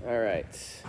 All right.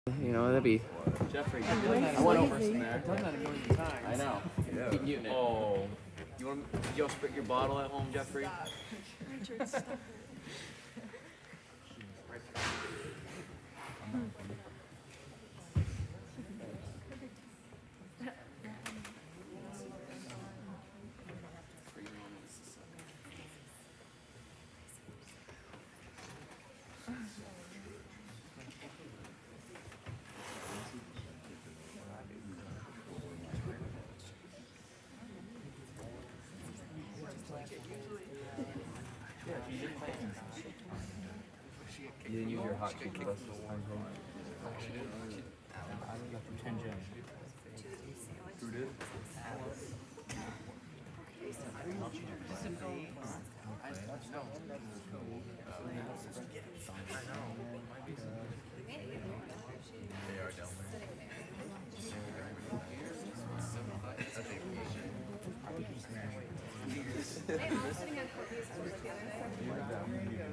You know, that'd be. Jeffrey, I went over some there. I've done that a million times. I know. Yeah. Keep muting it. Oh, did you spit your bottle at home, Jeffrey? Richard, stop. You didn't use your hot kick list this time, Who did? They are down there. Hey, I was sitting at Courtney's house the other day.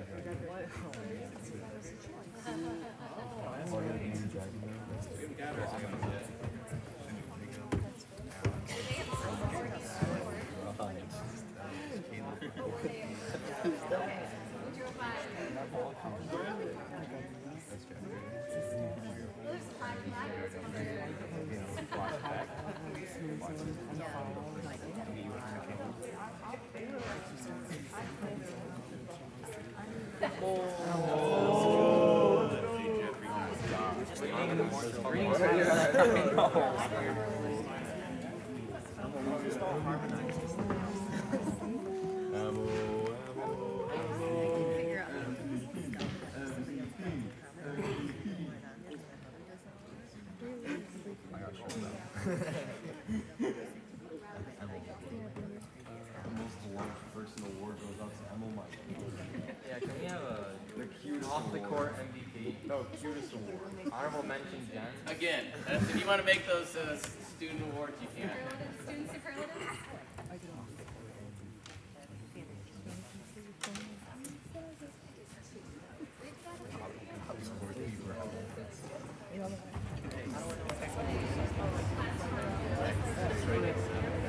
Yeah, can we have the cutest off the court MVP? No, cutest award. Honorable mention, Jen. Again, if you want to make those student awards, you can. Student superlatives?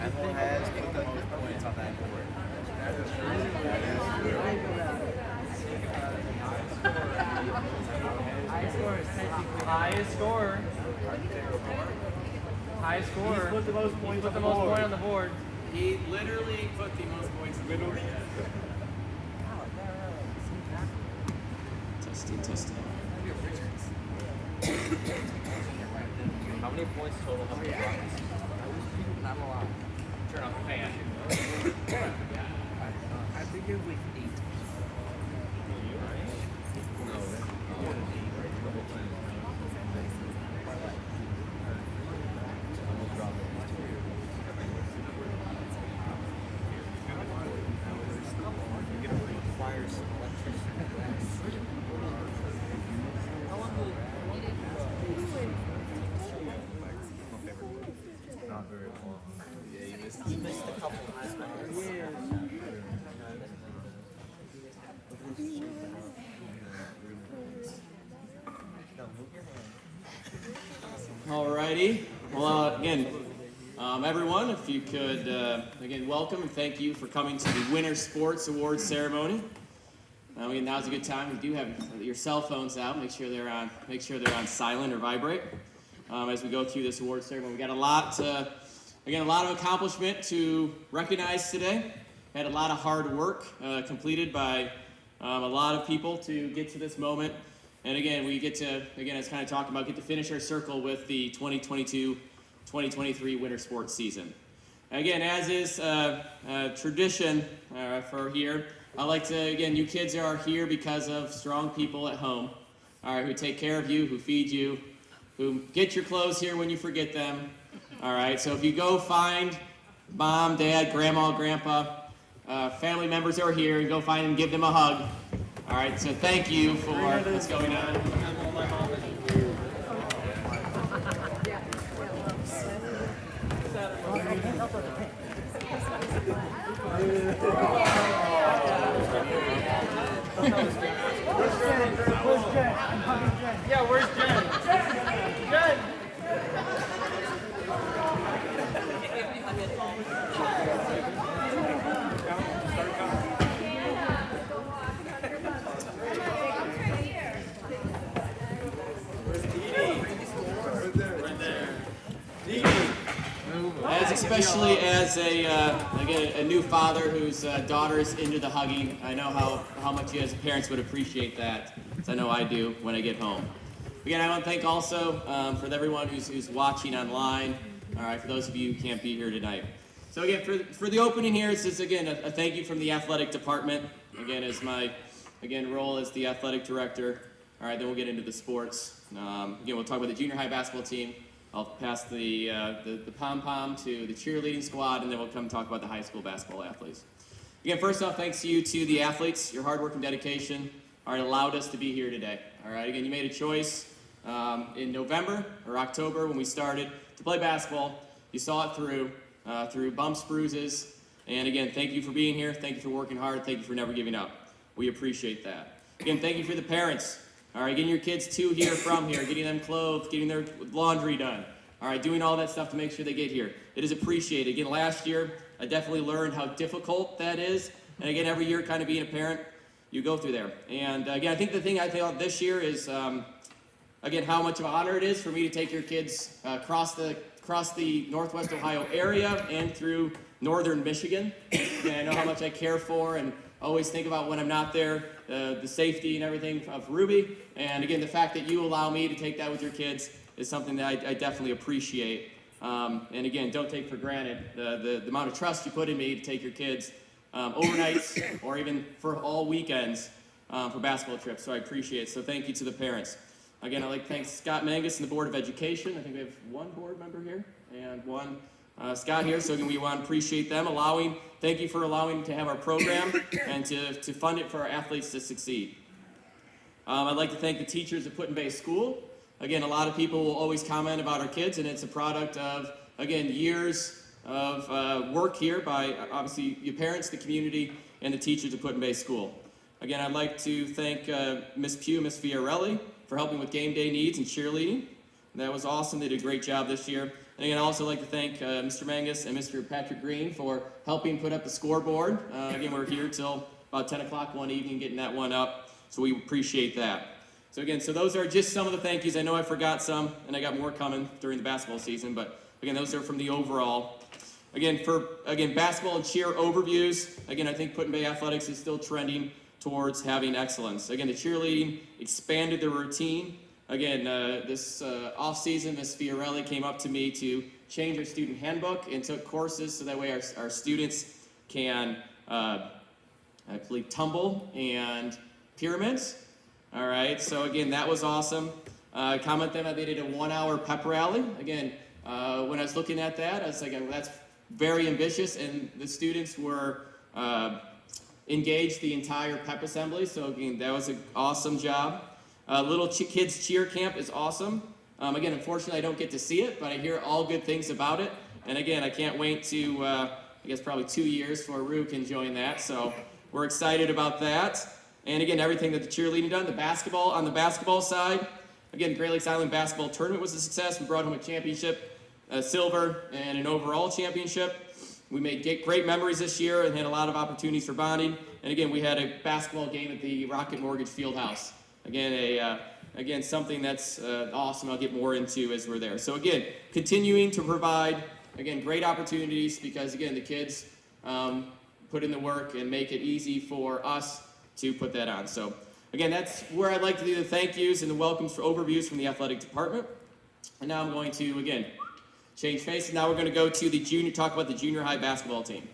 Ethel has put the most points on that board. Highest scorer. Highest scorer. Put the most points Put the on the most board. point on the board. He literally put the most points in the board. Testing. How many points total have we got? Not a lot. Turn off the fan. I figured with 8. Not very long. Yeah, you missed He missed a couple. Alrighty. Well, again, everyone, if you could, again, welcome and thank you for coming to the Winter Sports Awards ceremony. Again, now's a good time. You do have your cell phones out. Make sure they're on silent or vibrate as we go through this awards ceremony. We got a lot of accomplishment to recognize today. Had a lot of hard work completed by a lot of people to get to this moment. And again, we get to, as kind of talked about, get to finish our circle with the 2022-2023 winter sports season. Again, as is tradition for here, I'd like to, again, you kids are here because of strong people at home, all right, who take care of you, who feed you, who get your clothes here when you forget them, all right? So if you go find mom, dad, grandma, grandpa, family members who are here, and go find and give them a hug. All right, so thank you for what's going on. Where's Jen? Yeah, where's Jen? especially as again, a new father whose daughter is into the hugging. I know how much you as parents would appreciate that, as I know I do when I get home. Again, I want to thank also for everyone who's watching online. All right, for those of you who can't be here tonight. So again, for the opening here, it's just again a thank you from the athletic department. Again, as my role as the athletic director. All right, then we'll get into the sports. Again, we'll talk about the junior high basketball team. I'll pass the pom-pom to the cheerleading squad, and then we'll come talk about the high school basketball athletes. Again, first off, thanks to you to the athletes. Your hard work and dedication allowed us to be here today. All right, again, you made a choice in November or October when we started to play basketball. You saw it through bumps, bruises, and again, thank you for being here. Thank you for working hard. Thank you for never giving up. We appreciate that. Again, thank you for the parents. All right, getting your kids to here from here, getting them clothed, getting their laundry done. All right, doing all that stuff to make sure they get here. It is appreciated. Again, last year, I definitely learned how difficult that is. And again, every year kind of being a parent, you go through there. And again, I think the thing I think about this year is, again, how much of an honor it is for me to take your kids across the Northwest Ohio area and through Northern Michigan. And I know how much I care for and always think about when I'm not there, the safety and everything of Ruby. And again, the fact that you allow me to take that with your kids is something that I definitely appreciate. And again, don't take for granted the amount of trust you put in me to take your kids overnights or even for all weekends for basketball trips. So I appreciate it. So thank you to the parents. Again, I'd like to thank Scott Mangus and the Board of Education. I think we have one board member here and one Scott here. So again, we want to appreciate them thank you for allowing to have our program and to fund it for our athletes to succeed. I'd like to thank the teachers at Put-in-Bay School. Again, a lot of people will always comment about our kids, and it's a product of, again, years of work here by, obviously, your parents, the community, and the teachers at Put-in-Bay School. Again, I'd like to thank Ms. Pugh, Ms. Fiorelli, for helping with game day needs and cheerleading. That was awesome. They did a great job this year. And again, I'd also like to thank Mr. Mangus and Mr. Patrick Green for helping put up the scoreboard. Again, we're here till about 10 o'clock one evening getting that one up, so we appreciate that. So again, those are just some of the thank yous. I know I forgot some, and I got more coming during the basketball season, but again, those are from the overall. Again, basketball and cheer overviews. Again, I think Put-in-Bay Athletics is still trending towards having excellence. Again, the cheerleading expanded the routine. Again, this off-season, Ms. Fiorelli came up to me to change our student handbook and took courses so that way our students can, I believe, tumble and pyramids. All right, so again, that was awesome. Comment them that they did a 1-hour pep rally. Again, when I was looking at that, I was like, well, that's very ambitious, and the students were engaged the entire pep assembly. So again, that was an awesome job. Little Kids Cheer Camp is awesome. Again, unfortunately, I don't get to see it, but I hear all good things about it. And again, I can't wait to, I guess probably 2 years for Rue can join that. So we're excited about that. And again, everything that the cheerleading done, on the basketball side, again, Great Lakes Island basketball tournament was a success. We brought home a championship, silver, and an overall championship. We made great memories this year and had a lot of opportunities for bonding. And again, we had a basketball game at the Rocket Mortgage Fieldhouse. Again, something that's awesome. I'll get more into as we're there. So again, continuing to provide, again, great opportunities because, again, the kids put in the work and make it easy for us to put that on. So again, that's where I'd like to do the thank yous and the welcomes for overviews from the athletic department. And now I'm going to, again, change faces. Now we're going to go to talk about the junior high basketball team.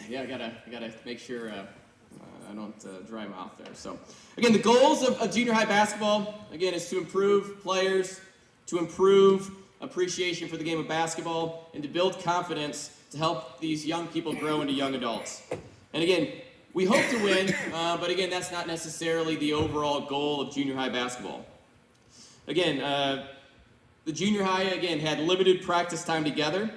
Yeah, I gotta make sure I don't dry mouth there. So, again, the goals of junior high basketball, again, is to improve players, to improve appreciation for the game of basketball, and to build confidence to help these young people grow into young adults. And again, we hope to win, but again, that's not necessarily the overall goal of junior high basketball. Again, the junior high, again, had limited practice time together.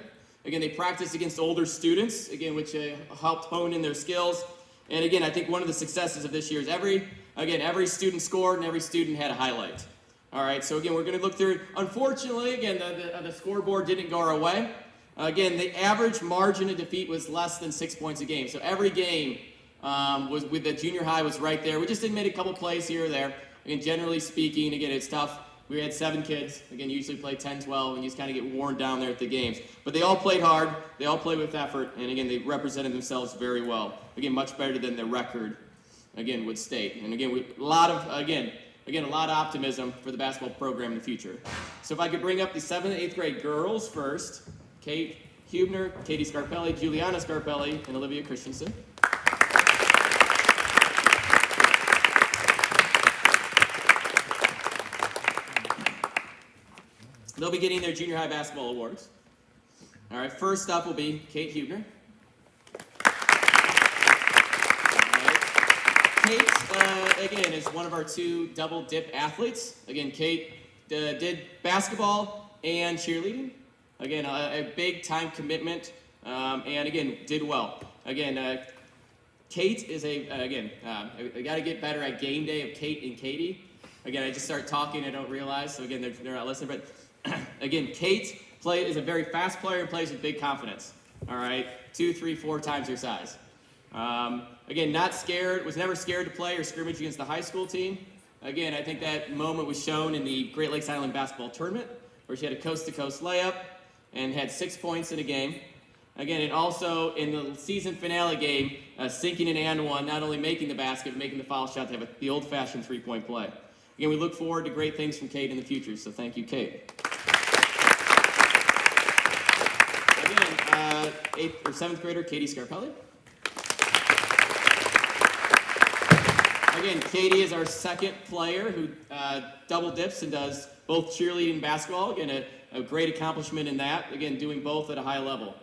Again, they practiced against older students, again, which helped hone in their skills. And again, I think one of the successes of this year is every student scored and every student had a highlight. All right, so again, we're going to look through. Unfortunately, again, the scoreboard didn't go our way. Again, the average margin of defeat was less than 6 points a game. So every game was with the junior high was right there. We just didn't make a couple plays here or there. again, generally speaking, again, it's tough. We had 7 kids, again, usually play 10, 12, and you just kind of get worn down there at the games. But they all played hard, they all played with effort, and again, they represented themselves very well. Again, much better than their record, again, would state. And again, a lot of optimism for the basketball program in the future. So if I could bring up the 7th and 8th grade girls first, Kate Hubner, Katie Scarpelli, Juliana Scarpelli, and Olivia Christensen. They'll be getting their junior high basketball awards. All right, first up will be Kate Hubner. Kate, again, is one of our 2 double dip athletes. Again, Kate did basketball and cheerleading. Again, a big time commitment, and again, did well. Again, Kate is I got to get better at game day of Kate and Katie. Again, I just start talking, I don't realize, so again, they're not listening, but again, Kate is a very fast player and plays with big confidence. All right, 2, 3, 4 times her size. Again, not scared, was never scared to play or scrimmage against the high school team. Again, I think that moment was shown in the Great Lakes Island basketball tournament, where she had a coast-to-coast layup and had 6 points in a game. Again, and also in the season finale game, sinking an and one, not only making the basket, but making the foul shot to have the old-fashioned three-point play. Again, we look forward to great things from Kate in the future, so thank you, Kate. Again, 8th or 7th grader, Katie Scarpelli. Again, Katie is our 2nd player who double dips and does both cheerleading and basketball. Again, a great accomplishment in that. Again, doing both at a high level.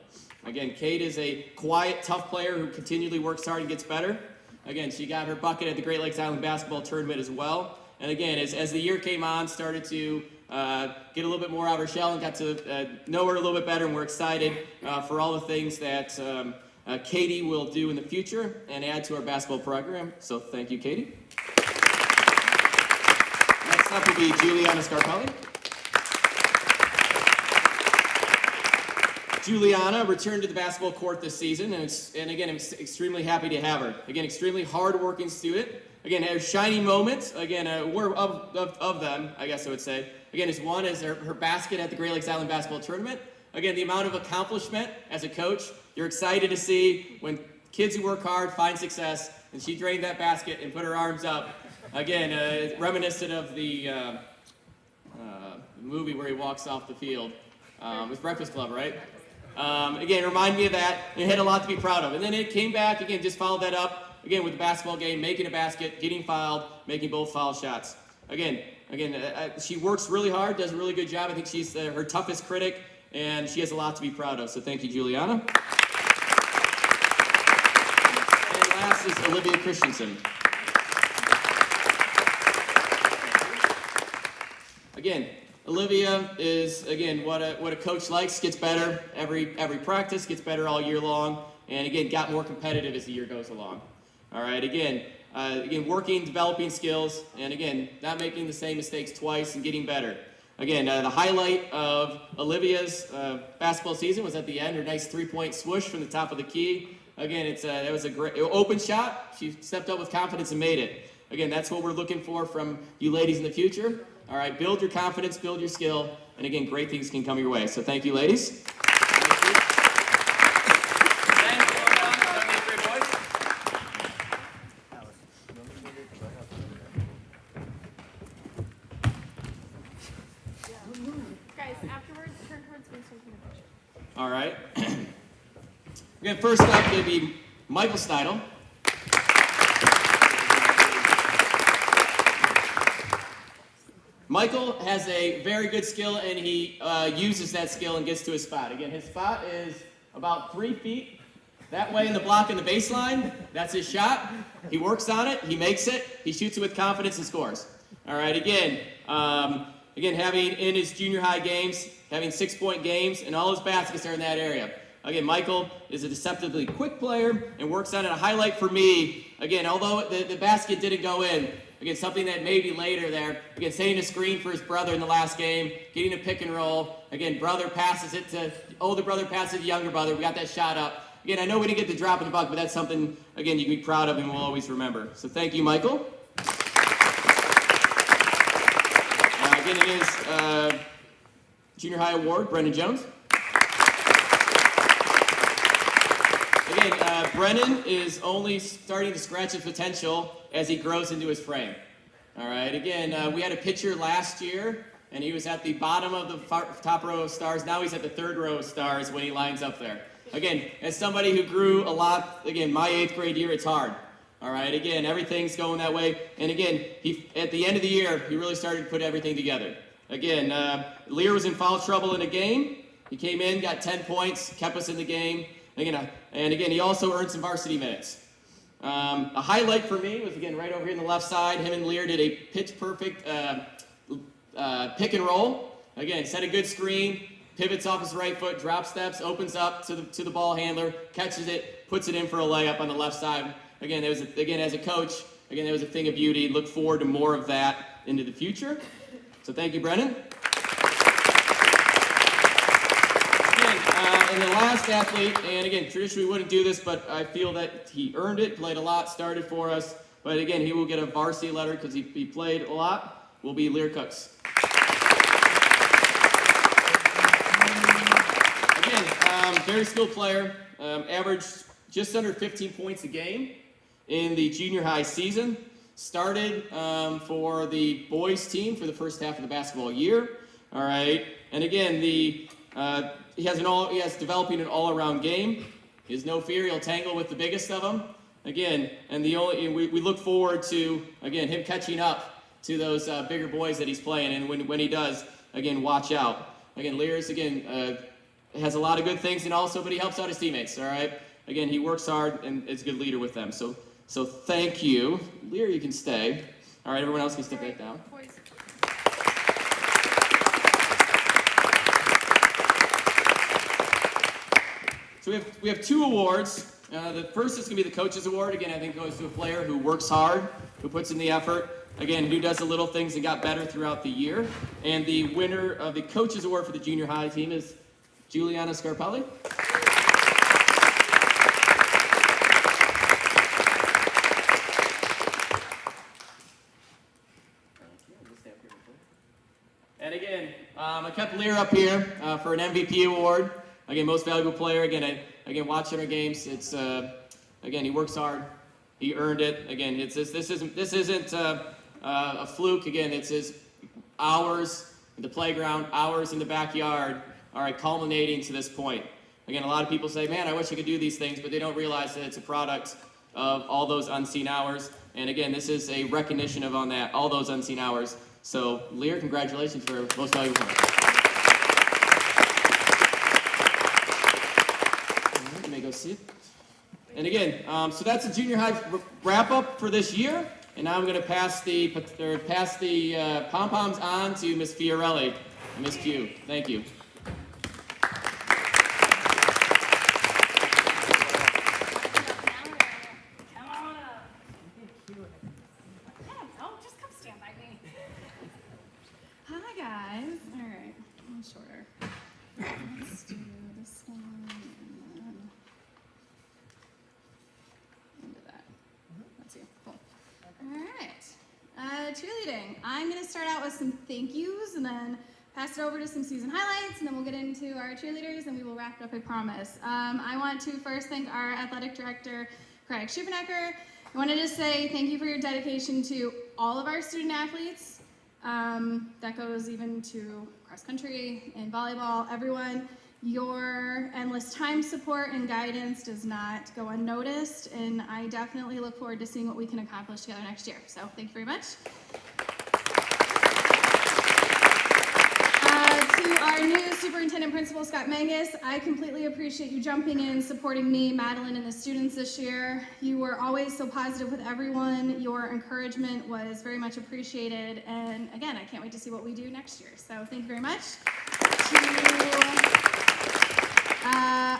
Again, Kate is a quiet, tough player who continually works hard and gets better. Again, she got her bucket at the Great Lakes Island basketball tournament as well. And again, as the year came on, started to get a little bit more out of her shell and got to know her a little bit better, and we're excited for all the things that Katie will do in the future and add to our basketball program. So thank you, Katie. Next up will be Juliana Scarpelli. Juliana returned to the basketball court this season, and again, I'm extremely happy to have her. Again, extremely hard-working student. Again, her shining moments, again, of them, I guess I would say. Again, one is her basket at the Great Lakes Island basketball tournament. Again, the amount of accomplishment as a coach, you're excited to see when kids who work hard find success, and she drained that basket and put her arms up. Again, reminiscent of the movie where he walks off the field. It's Breakfast Club, right? Again, remind me of that. It had a lot to be proud of. And then it came back, again, just followed that up, again, with the basketball game, making a basket, getting fouled, making both foul shots. Again, she works really hard, does a really good job. I think she's her toughest critic, and she has a lot to be proud of. So thank you, Juliana. And last is Olivia Christensen. Again, Olivia is, again, what a coach likes, gets better every practice, gets better all year long, and again, got more competitive as the year goes along. All right, again, working, developing skills, and again, not making the same mistakes twice and getting better. Again, the highlight of Olivia's basketball season was at the end, her nice three-point swoosh from the top of the key. Again, that was a great open shot. She stepped up with confidence and made it. Again, that's what we're looking for from you ladies in the future. All right, build your confidence, build your skill, and again, great things can come your way. So thank you, ladies. Guys, afterwards, turn towards me so we can approach. All right. Again, first up will be Michael Steidel. Michael has a very good skill, and he uses that skill and gets to his spot. Again, his spot is about 3 feet that way in the block in the baseline. That's his shot. He works on it. He makes it. He shoots it with confidence and scores. All right, again, having in his junior high games, having 6-point games, and all his baskets are in that area. Again, Michael is a deceptively quick player and works on it. A highlight for me, again, although the basket didn't go in, again, something that maybe later there, again, setting a screen for his brother in the last game, getting a pick and roll. Again, older brother passes it to younger brother. We got that shot up. Again, I know we didn't get the drop in the bucket, but that's something, again, you can be proud of and we'll always remember. So thank you, Michael. Again, it is Junior High Award, Brennan Jones. Again, Brennan is only starting to scratch his potential as he grows into his frame. All right, again, we had a pitcher last year, and he was at the bottom of the top row of stars. Now he's at the third row of stars when he lines up there. Again, as somebody who grew a lot, again, my 8th grade year, it's hard. All right, again, everything's going that way. And again, at the end of the year, he really started to put everything together. Again, Lear was in foul trouble in a game. He came in, got 10 points, kept us in the game. Again, and again, he also earned some varsity minutes. A highlight for me was, again, right over here on the left side. Him and Lear did a pitch-perfect pick and roll. Again, set a good screen, pivots off his right foot, drop steps, opens up to the ball handler, catches it, puts it in for a layup on the left side. Again, as a coach, again, it was a thing of beauty. Look forward to more of that into the future. So thank you, Brennan. Again, and the last athlete, and again, traditionally we wouldn't do this, but I feel that he earned it, played a lot, started for us. But again, he will get a varsity letter because he played a lot, will be Lear Cooks. Again, very skilled player, averaged just under 15 points a game in the junior high season. Started for the boys team for the first half of the basketball year. All right, and again, he has developing an all-around game. He has no fear. He'll tangle with the biggest of them. Again, and we look forward to again him catching up to those bigger boys that he's playing. And when he does, again, watch out. Again, Lear's has a lot of good things, and also, but he helps out his teammates. All right. Again, he works hard and is a good leader with them. So thank you. Lear, you can stay. All right, everyone else can step back down. Boys. So we have 2 awards. The first is going to be the Coach's Award. Again, I think it goes to a player who works hard, who puts in the effort. Again, who does the little things and got better throughout the year. And the winner of the Coach's Award for the junior high team is Juliana Scarpelli. And again, I kept Lear up here for an MVP award. Again, most valuable player. Again, watching our games, it's again he works hard. He earned it. Again, this isn't a fluke. Again, it's his hours in the playground, hours in the backyard. All right, culminating to this point. Again, a lot of people say, "Man, I wish I could do these things," but they don't realize that it's a product of all those unseen hours. And again, this is a recognition of all those unseen hours. So, Lear, congratulations for most valuable player. You may go sit. And again, so that's a junior high wrap up for this year. And now I'm going to pass the pom-poms on to Miss Fiorelli and Miss Pugh. Thank you. Come on up. Oh, just come stand by me. Hi, guys. All right, a little shorter. Let's do this one and then into that. That's you. Cool. All right. Cheerleading. I'm going to start out with some thank yous and then pass it over to some season highlights, and then we'll get into our cheerleaders, and we will wrap it up, I promise. I want to first thank our athletic director, Craig Schubenecker. I wanted to say thank you for your dedication to all of our student athletes. That goes even to cross country and volleyball, everyone. Your endless time support and guidance does not go unnoticed, and I definitely look forward to seeing what we can accomplish together next year. So thank you very much. To our new superintendent principal, Scott Mangus, I completely appreciate you jumping in, supporting me, Madeline, and the students this year. You were always so positive with everyone. Your encouragement was very much appreciated. And again, I can't wait to see what we do next year. So thank you very much. To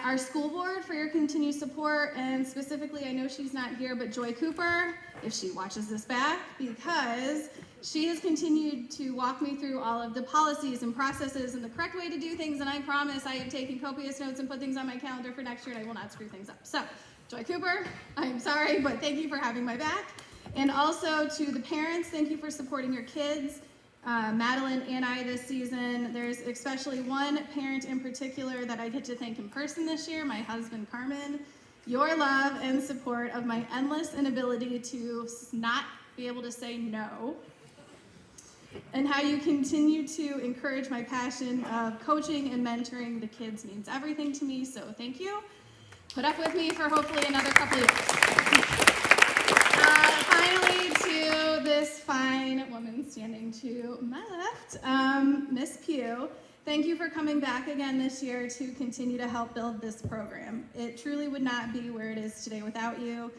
our school board for your continued support, and specifically, I know she's not here, but Joy Cooper, if she watches this back, because she has continued to walk me through all of the policies and processes and the correct way to do things, and I promise I have taken copious notes and put things on my calendar for next year, and I will not screw things up. So, Joy Cooper, I'm sorry, but thank you for having my back. And also to the parents, thank you for supporting your kids. Madeline and I this seaon. There's especially one parent in particular that I get to thank in person this year, my husband Carmen. Your love and support of my endless inability to not be able to say no, and how you continue to encourage my passion of coaching and mentoring the kids means everything to me, so thank you. Put up with me for hopefully another couple years. Finally, to this fine woman standing to my left, Miss Pugh, thank you for coming back again this year to continue to help build this program. It truly would not be where it is today without you.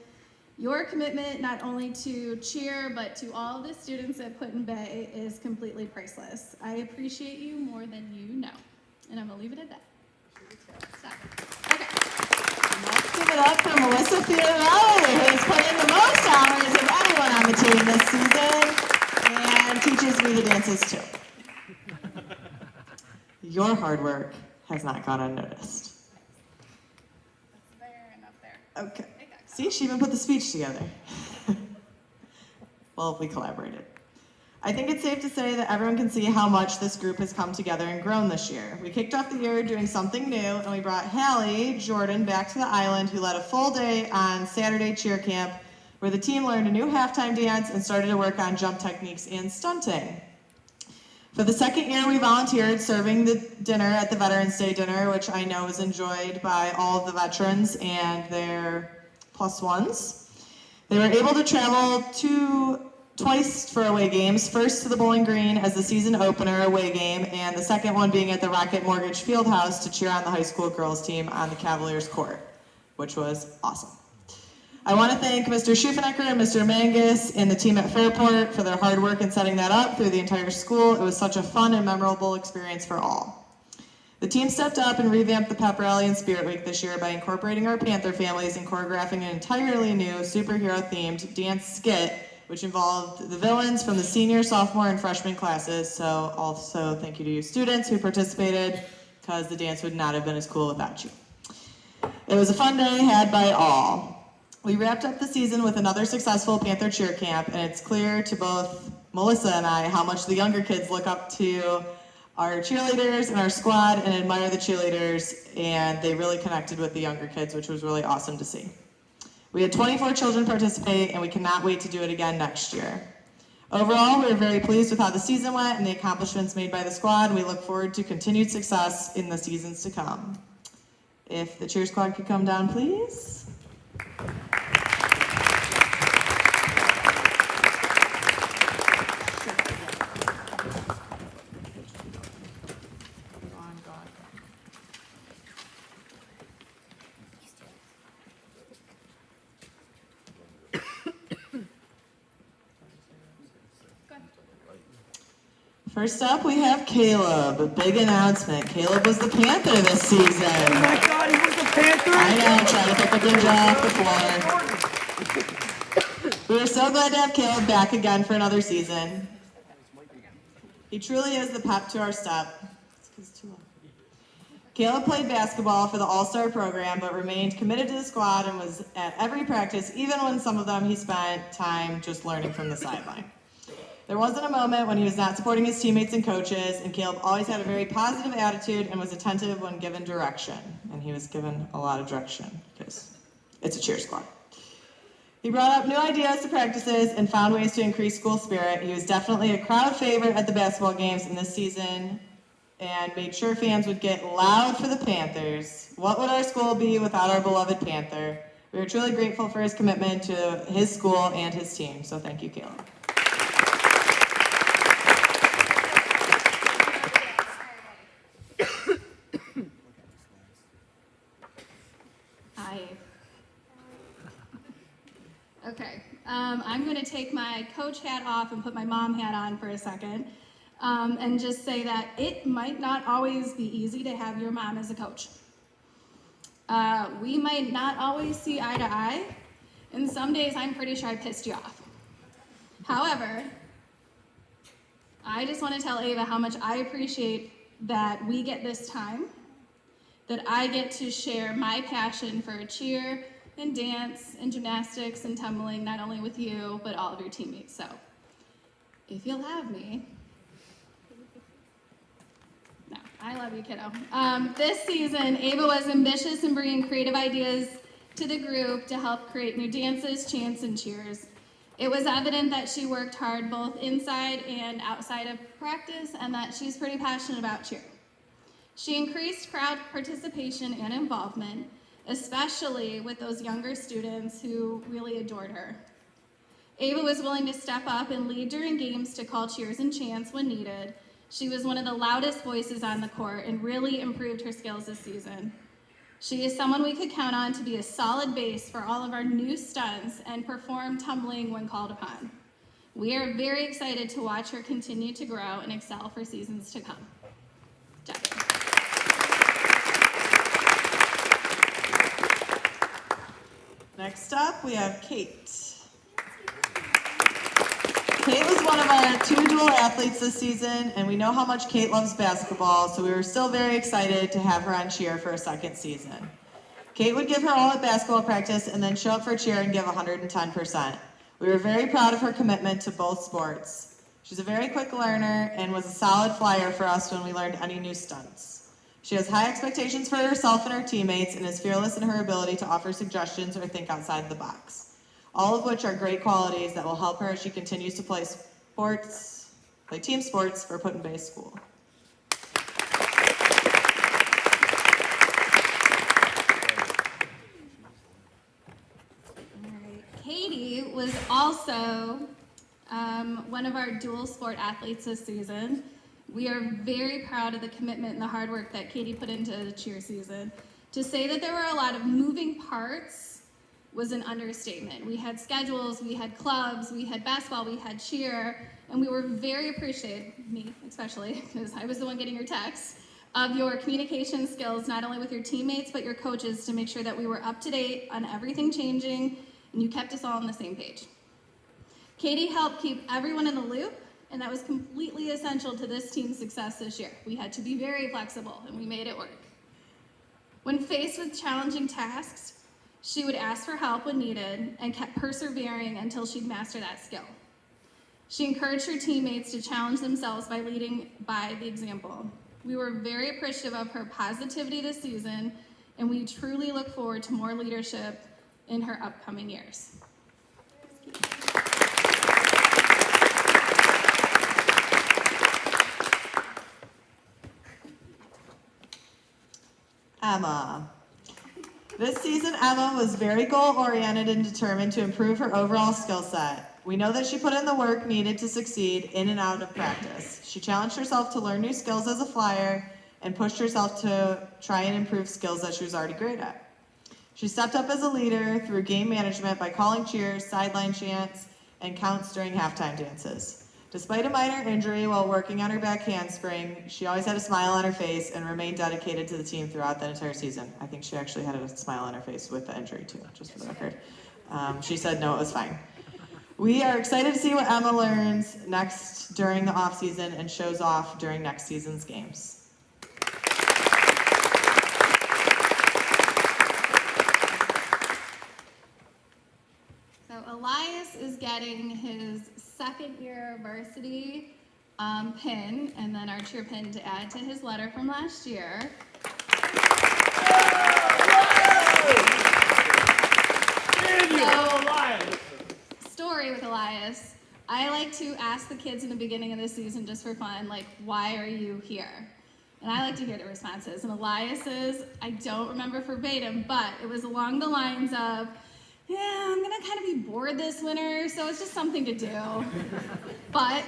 Your commitment not only to cheer, but to all of the students at Put in Bay is completely priceless. I appreciate you more than you know. And I'm gonna leave it at that. Stop. Okay. Let's give it up for Melissa Fioravelli, who's put in the most hours of anyone on the team this season and teaches me the dances too. Your hard work has not gone unnoticed. That's fair enough there. Okay. See, she even put the speech together. Well, we collaborated. I think it's safe to say that everyone can see how much this group has come together and grown this year. We kicked off the year doing something new, and we brought Hallie Jordan back to the island, who led a full day on Saturday cheer camp, where the team learned a new halftime dance and started to work on jump techniques and stunting. For the second year, we volunteered serving the dinner at the Veterans Day dinner, which I know was enjoyed by all of the veterans and their plus ones. They were able to travel twice for away games, first to the Bowling Green as the season opener away game, and the second one being at the Rocket Mortgage Fieldhouse to cheer on the high school girls team on the Cavaliers court, which was awesome. I want to thank Mr. Schufanecker and Mr. Mangus and the team at Fairport for their hard work in setting that up through the entire school. It was such a fun and memorable experience for all. The team stepped up and revamped the pep rally and Spirit Week this year by incorporating our Panther families and choreographing an entirely new superhero-themed dance skit, which involved the villains from the senior, sophomore, and freshman classes. So also thank you to you students who participated, because the dance would not have been as cool without you. It was a fun day had by all. We wrapped up the season with another successful Panther cheer camp, and it's clear to both Melissa and I how much the younger kids look up to our cheerleaders and our squad and admire the cheerleaders, and they really connected with the younger kids, which was really awesome to see. We had 24 children participate, and we cannot wait to do it again next year. Overall, we are very pleased with how the season went and the accomplishments made by the squad, and we look forward to continued success in the seasons to come. If the cheer squad could come down, please. First up, we have Caleb. A big announcement. Caleb was the Panther this season. Oh my God, he was the Panther! I know, trying to pick the ninja off the floor. We are so glad to have Caleb back again for another season. He truly is the pep to our step. Caleb played basketball for the All-Star program, but remained committed to the squad and was at every practice, even when some of them he spent time just learning from the sideline. There wasn't a moment when he was not supporting his teammates and coaches, and Caleb always had a very positive attitude and was attentive when given direction. And he was given a lot of direction because it's a cheer squad. He brought up new ideas to practices and found ways to increase school spirit. He was definitely a crowd favorite at the basketball games in this season and made sure fans would get loud for the Panthers. What would our school be without our beloved Panther? We are truly grateful for his commitment to his school and his team, so thank you, Caleb. Okay, I'm going to take my coach hat off and put my mom hat on for a second, and just say that it might not always be easy to have your mom as a coach. We might not always see eye to eye, and some days I'm pretty sure I pissed you off. However, I just want to tell Ava how much I appreciate that we get this time, that I get to share my passion for cheer and dance and gymnastics and tumbling, not only with you, but all of your teammates. So if you'll have me, I love you, kiddo. This season, Ava was ambitious in bringing creative ideas to the group to help create new dances, chants, and cheers. It was evident that she worked hard both inside and outside of practice and that she's pretty passionate about cheer. She increased crowd participation and involvement, especially with those younger students who really adored her. Ava was willing to step up and lead during games to call cheers and chants when needed. She was one of the loudest voices on the court and really improved her skills this season. She is someone we could count on to be a solid base for all of our new stunts and perform tumbling when called upon. We are very excited to watch her continue to grow and excel for seasons to come. Jackie. Next up, we have Kate. Kate was one of our 2 dual athletes this season, and we know how much Kate loves basketball, so we were still very excited to have her on cheer for a second season. Kate would give her all at basketball practice and then show up for cheer and give 110%. We were very proud of her commitment to both sports. She's a very quick learner and was a solid flyer for us when we learned any new stunts. She has high expectations for herself and her teammates and is fearless in her ability to offer suggestions or think outside the box. All of which are great qualities that will help her as she continues to play team sports for Put-in-Bay School. Katie was also one of our dual sport athletes this season. We are very proud of the commitment and the hard work that Katie put into the cheer season. To say that there were a lot of moving parts was an understatement. We had schedules, we had clubs, we had basketball, we had cheer, and we were very appreciative, me especially, because I was the one getting your texts, of your communication skills, not only with your teammates, but your coaches, to make sure that we were up to date on everything changing, and you kept us all on the same page. Katie helped keep everyone in the loop, and that was completely essential to this team's success this year. We had to be very flexible, and we made it work. When faced with challenging tasks, she would ask for help when needed and kept persevering until she'd master that skill. She encouraged her teammates to challenge themselves by leading by the example. We were very appreciative of her positivity this season, and we truly look forward to more leadership in her upcoming years. Emma. This season, Emma was very goal-oriented and determined to improve her overall skill set. We know that she put in the work needed to succeed in and out of practice. She challenged herself to learn new skills as a flyer and pushed herself to try and improve skills that she was already great at. She stepped up as a leader through game management by calling cheers, sideline chants, and counts during halftime dances. Despite a minor injury while working on her back handspring, she always had a smile on her face and remained dedicated to the team throughout the entire season. I think she actually had a smile on her face with the injury too, just for the record. She said no, it was fine. We are excited to see what Emma learns next during the off season and shows off during next season's games. So Elias is getting his second year varsity pin, and then our cheer pin to add to his letter from last year. Story with Elias. I like to ask the kids in the beginning of the season just for fun, like, why are you here? And I like to hear the responses. And Elias's, I don't remember verbatim, but it was along the lines of, yeah, I'm gonna kind of be bored this winter, so it's just something to do. But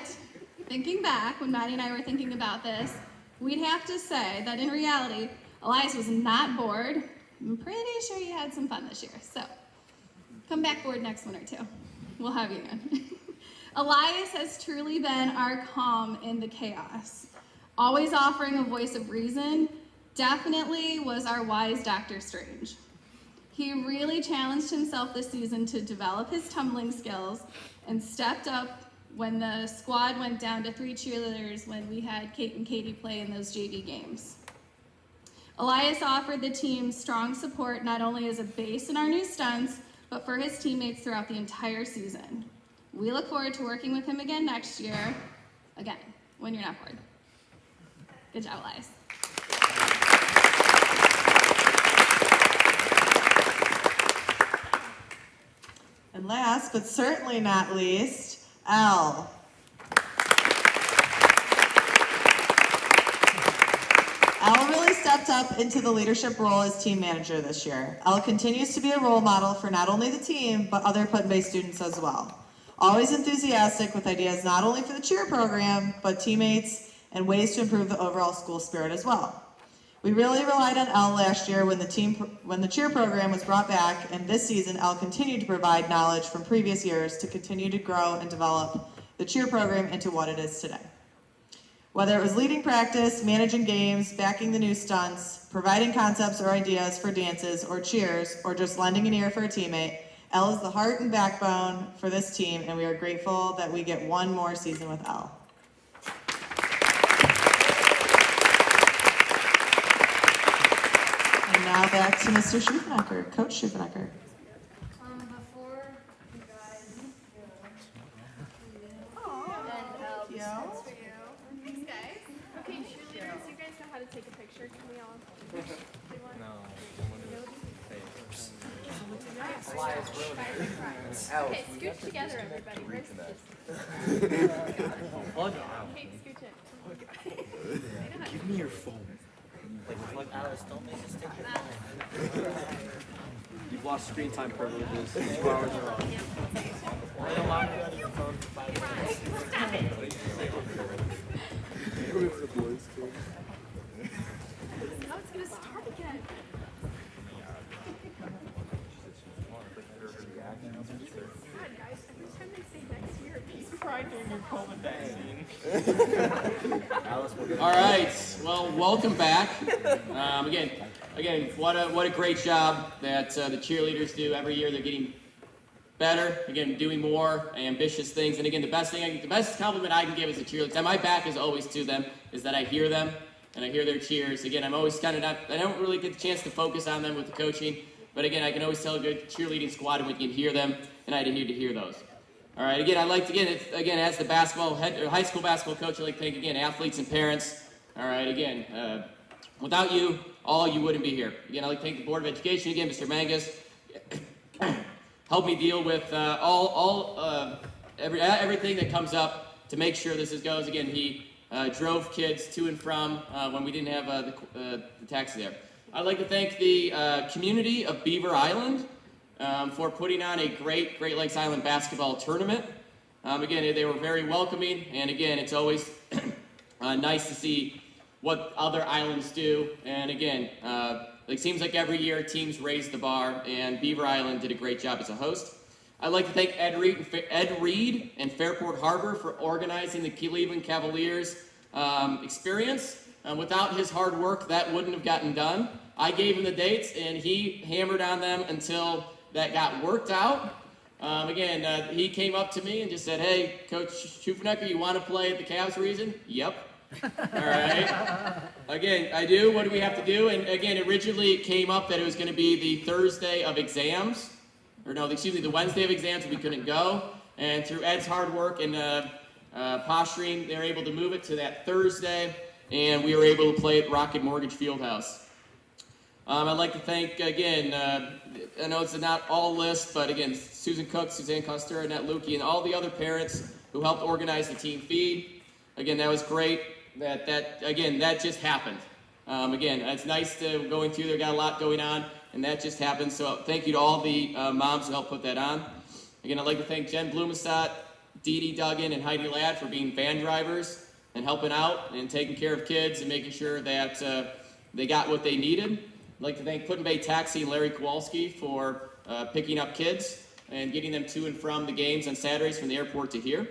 thinking back, when Maddie and I were thinking about this, we'd have to say that in reality, Elias was not bored. I'm pretty sure he had some fun this year. So come back bored next winter too. We'll have you again. Elias has truly been our calm in the chaos. Always offering a voice of reason, definitely was our wise Dr. Strange. He really challenged himself this season to develop his tumbling skills and stepped up when the squad went down to 3 cheerleaders when we had Kate and Katie play in those JV games. Elias offered the team strong support not only as a base in our new stunts, but for his teammates throughout the entire season. We look forward to working with him again next year, again, when you're not bored. Good job, Elias. And last, but certainly not least, Elle. Elle really stepped up into the leadership role as team manager this year. Elle continues to be a role model for not only the team, but other Put-in-Bay students as well. Always enthusiastic with ideas not only for the cheer program, but teammates and ways to improve the overall school spirit as well. We really relied on Elle last year when the cheer program was brought back, and this season Elle continued to provide knowledge from previous years to continue to grow and develop the cheer program into what it is today. Whether it was leading practice, managing games, backing the new stunts, providing concepts or ideas for dances or cheers, or just lending an ear for a teammate, Elle is the heart and backbone for this team, and we are grateful that we get one more season with Elle. And now back to Mr. Schufanecker, Coach Schufanecker. Before you guys Yo. that's for you. Thanks, guys. Okay, cheerleaders, you guys know how to take a picture. Can we all do one? No. Okay, scooch together, everybody. Where's this? Okay, scooch it. Give me your phone. Alice, don't make us take your phone. You've lost screen time privileges. 2 hours in a row. I don't want you on your phone for 5 minutes. Stop it. Now it's gonna start again. God, guys, every time they say next year, he's crying during your COVID vaccine. All right. Well, welcome back. Again, what a great job that the cheerleaders do every year. They're getting better. Again, doing more ambitious things. And again, the best compliment I can give as a cheerleader, and my back is always to them, is that I hear them and I hear their cheers. Again, I'm always I don't really get the chance to focus on them with the coaching, but again, I can always tell a good cheerleading squad when you can hear them, and I need to hear those. All right, again, I'd like to, as the high school basketball coach, I'd like to thank, again, athletes and parents. All right, again, without you, you wouldn't be here. Again, I'd like to thank the Board of Education, again, Mr. Mangus, helped me deal with everything that comes up to make sure this goes. Again, he drove kids to and from when we didn't have the taxi there. I'd like to thank the community of Beaver Island for putting on a great Great Lakes Island basketball tournament. Again, they were very welcoming, and again, it's always nice to see what other islands do. And again, it seems like every year teams raise the bar, and Beaver Island did a great job as a host. I'd like to thank Ed Reed and Fairport Harbor for organizing the Cleveland Cavaliers experience. Without his hard work, that wouldn't have gotten done. I gave him the dates, and he hammered on them until that got worked out. He came up to me and just said, "Hey, Coach Schufanecker, you want to play at the Cavs reason?" "Yep." All right. Again, I do. What do we have to do? And again, originally it came up that it was going to be the Thursday of exams, the Wednesday of exams, and we couldn't go. And through Ed's hard work and posturing, they were able to move it to that Thursday, and we were able to play at Rocket Mortgage Fieldhouse. I'd like to thank, again, I know it's not all list, but again, Susan Cook, Suzanne Coster, Annette Lukey, and all the other parents who helped organize the team feed. Again, that was great. That just happened. Again, it's nice to going through there, got a lot going on, and that just happened. So thank you to all the moms who helped put that on. Again, I'd like to thank Jen Blumenstadt, Dee Dee Duggan, and Heidi Ladd for being van drivers and helping out and taking care of kids and making sure that they got what they needed. I'd like to thank Put-in-Bay Taxi and Larry Kowalski for picking up kids and getting them to and from the games on Saturdays from the airport to here.